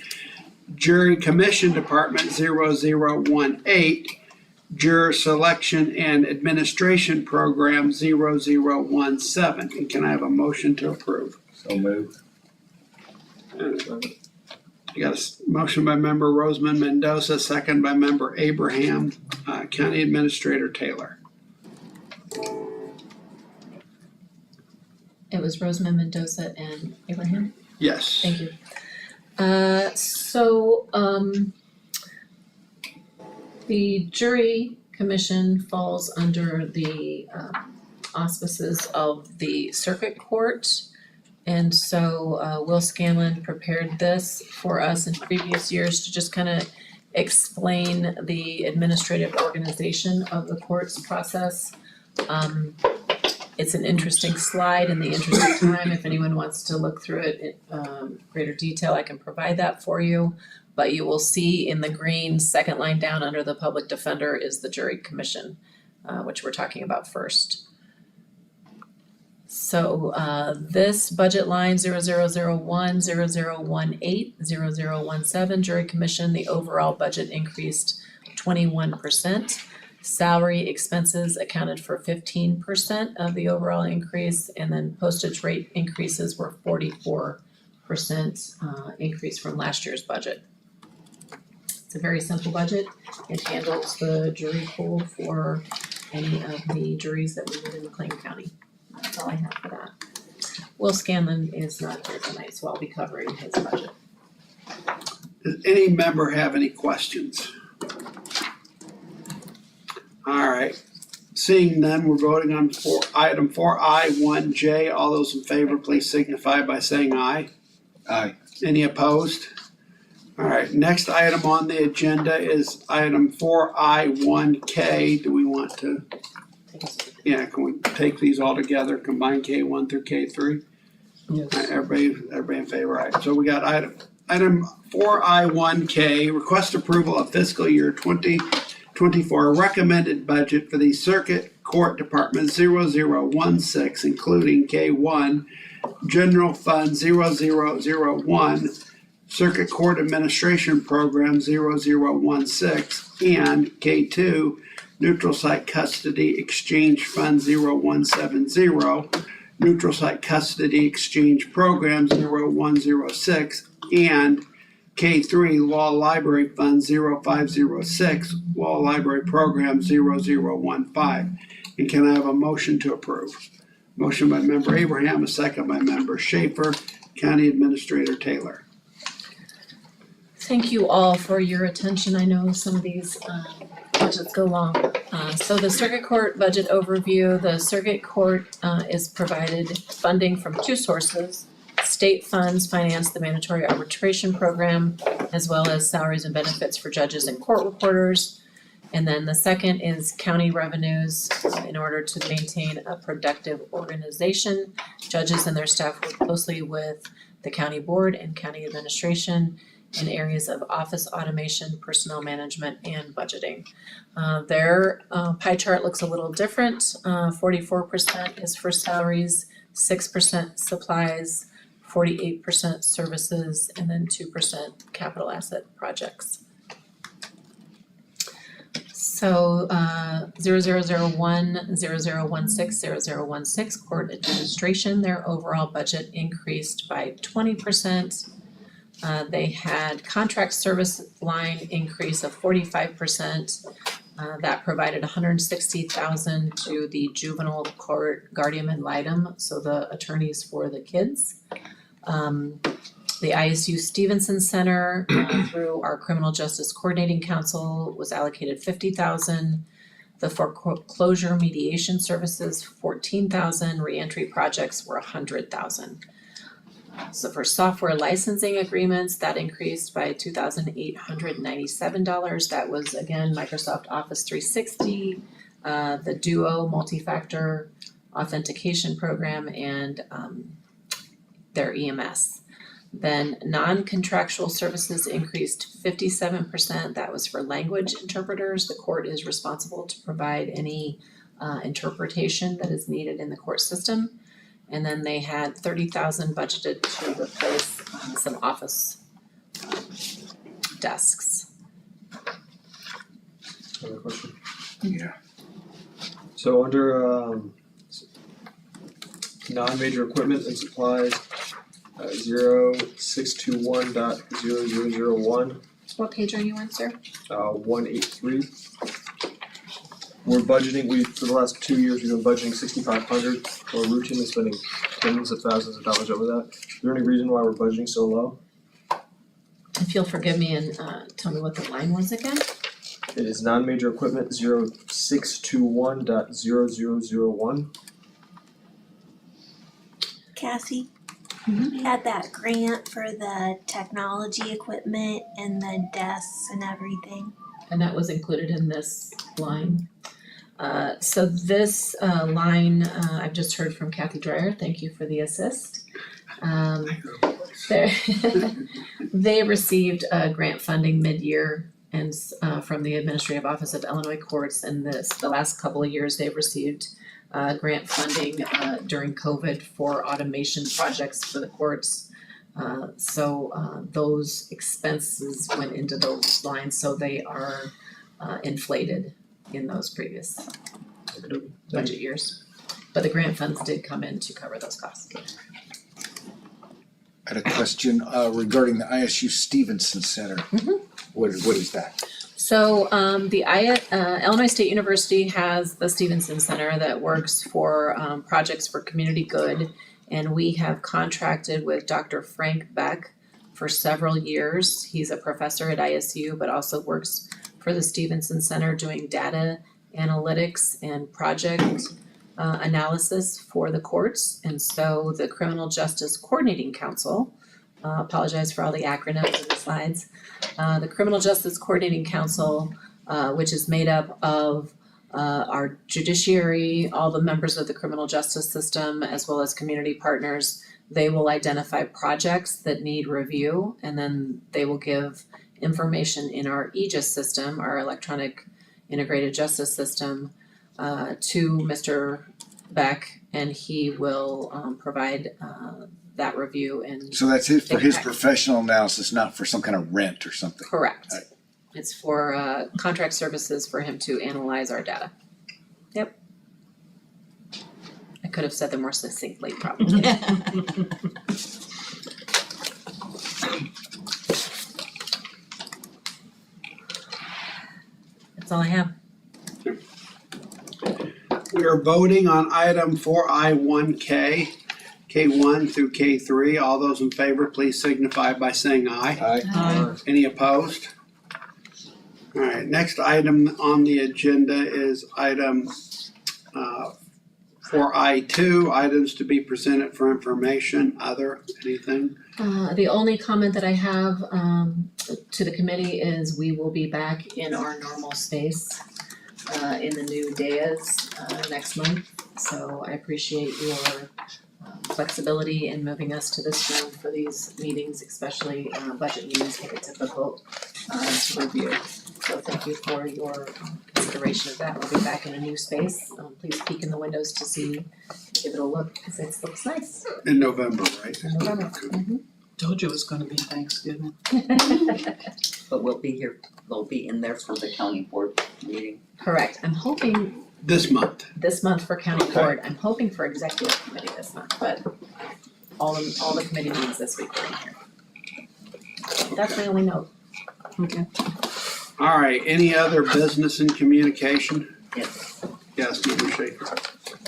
Jury Commission Department 0018, Juror Selection and Administration Program 0017. And can I have a motion to approve? So moved. You got a motion by Member Roseman Mendoza, second by Member Abraham. County Administrator Taylor. It was Roseman Mendoza and Abraham? Yes. Thank you. The jury commission falls under the auspices of the circuit court. And so Will Scanlon prepared this for us in previous years to just kind of explain the administrative organization of the court's process. It's an interesting slide in the interest of time. If anyone wants to look through it in greater detail, I can provide that for you. But you will see in the green second line down under the public defender is the jury commission, which we're talking about first. So this budget line 0001, 0018, 0017 jury commission, the overall budget increased 21%. Salary expenses accounted for 15% of the overall increase, and then postage rate increases were 44% increase from last year's budget. It's a very simple budget. It handles the jury pool for any of the juries that we live in McLean County. That's all I have for that. Will Scanlon is not here tonight, so I'll be covering his budget. Does any member have any questions? All right, seeing none, we're voting on item 4I1J. All those in favor, please signify by saying aye. Aye. Any opposed? All right, next item on the agenda is item 4I1K. Do we want to? Yeah, can we take these all together, combine K1 through K3? Yes. Everybody in favor, right? So we got item 4I1K, request approval of fiscal year 2024 24 recommended budget for the Circuit Court Department 0016, including K1, General Fund 0001, Circuit Court Administration Program 0016, and K2, Neutral Site Custody Exchange Fund 0170, Neutral Site Custody Exchange Program 0106, and K3, Law Library Fund 0506, Law Library Program 0015. And can I have a motion to approve? Motion by Member Abraham, a second by Member Schaefer. County Administrator Taylor. Thank you all for your attention. I know some of these budgets go long. So the Circuit Court budget overview, the Circuit Court is provided funding from two sources. State funds finance the mandatory arbitration program, as well as salaries and benefits for judges and court reporters. And then the second is county revenues in order to maintain a productive organization. Judges and their staff work closely with the county board and county administration in areas of office automation, personnel management, and budgeting. Their pie chart looks a little different. 44% is for salaries, 6% supplies, 48% services, and then 2% capital asset projects. So 0001, 0016, 0016 court administration, their overall budget increased by 20%. They had contract service line increase of 45%. That provided $160,000 to the juvenile court guardian ad litem, so the attorneys for the kids. The ISU Stevenson Center through our Criminal Justice Coordinating Council was allocated $50,000. The foreclosure mediation services, $14,000. Reentry projects were $100,000. So for software licensing agreements, that increased by $2,897. That was again Microsoft Office 360, the Duo multi-factor authentication program, and their EMS. Then non-contractual services increased 57%. That was for language interpreters. The court is responsible to provide any interpretation that is needed in the court system. And then they had $30,000 budgeted to replace some office desks. Another question? Yeah. So under non-major equipment and supplies, 0621.0001, What page are you on, sir? 183. We're budgeting, for the last 2 years, we've been budgeting $6,500. We're routinely spending tens of thousands of dollars over that. Is there any reason why we're budgeting so low? If you'll forgive me and tell me what the line was again? It is non-major equipment 0621.0001. Cassie, Mhm. we had that grant for the technology equipment and the desks and everything. And that was included in this line. So this line, I've just heard from Kathy Dreyer, thank you for the assist. They received grant funding mid-year and from the Administrative Office of Illinois Courts, and the last couple of years they've received grant funding during COVID for automation projects for the courts. So those expenses went into those lines, so they are inflated in those previous budget years. But the grant funds did come in to cover those costs. I had a question regarding the ISU Stevenson Center. Mhm. What is that? So the Illinois State University has the Stevenson Center that works for projects for community good. And we have contracted with Dr. Frank Beck for several years. He's a professor at ISU, but also works for the Stevenson Center doing data analytics and project analysis for the courts. And so the Criminal Justice Coordinating Council, apologize for all the acronyms in the slides. The Criminal Justice Coordinating Council, which is made up of our judiciary, all the members of the criminal justice system, as well as community partners, they will identify projects that need review, and then they will give information in our EGIS system, our electronic integrated justice system to Mr. Beck, and he will provide that review and So that's it for his Okay. professional analysis, not for some kind of rent or something. correct. Right. It's for contract services for him to analyze our data. Yep. I could have said them more succinctly, probably. That's all I have. We are voting on item 4I1K, K1 through K3. All those in favor, please signify by saying aye. Aye. Any opposed? All right, next item on the agenda is item 4I2, items to be presented for information, other, anything? The only comment that I have to the committee is we will be back in our normal space in the new dais next month. So I appreciate your flexibility in moving us to this room for these meetings, especially budget meetings that are difficult to review. So thank you for your consideration of that. We'll be back in a new space. Please peek in the windows to see, give it a look, because it looks nice In November, right? in November. Told you it was gonna be Thanksgiving. But we'll be here, we'll be in there for the county board meeting. Correct. I'm hoping This month. this month for county Okay. board. I'm hoping for executive committee this month, but all the committee meetings this week are in here. That's my only note. Okay. All right, any other business and communication? Yes. Yes, Member Schaefer.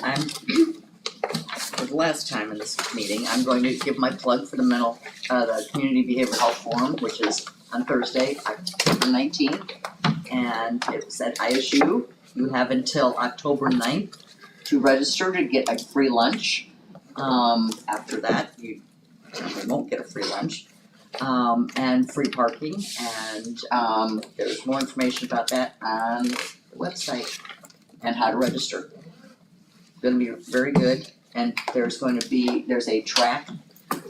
I'm, for the last time in this meeting, I'm going to give my plug for the the Community Behavioral Health Forum, which is on Thursday, October 19th. And it's at ISU. You have until October 9th to register to get a free lunch. After that, you won't get a free lunch. And free parking, and there's more information about that on the website and how to register. Gonna be very good, and there's a track,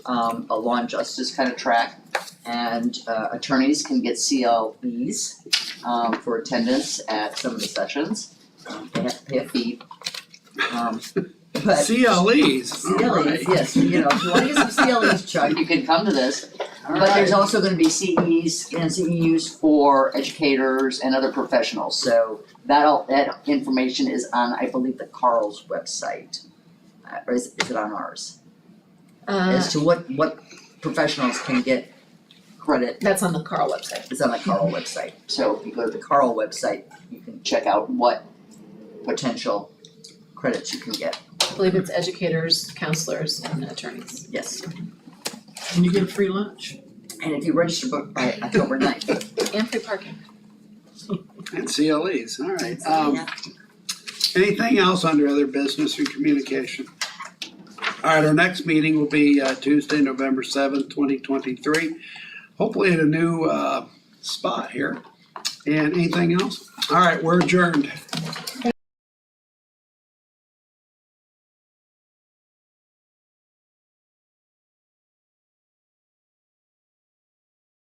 a law and justice kind of track, and attorneys can get CLEs for attendance at some of the sessions. They have to pay a fee. But CLEs, all CLEs, right. yes, you know, if you wanna get some CLEs, Chuck, you can come to this. All But there's right. also gonna be CEs and CEUs for educators and other professionals, so that information is on, I believe, the Carl's website. Or is it on ours? As to what professionals can get credit, That's on the Carl website. it's on the Carl website. So if you go to the Carl website, you can check out what potential credits you can get, I believe it's educators, counselors, and attorneys. yes. And you get a free lunch. And if you register by October 9th. And free parking. And CLEs, all right. Yeah. Anything else under other business and communication? All right, our next meeting will be Tuesday, November 7th, 2023. Hopefully in a new spot here. And anything else? All right, we're adjourned.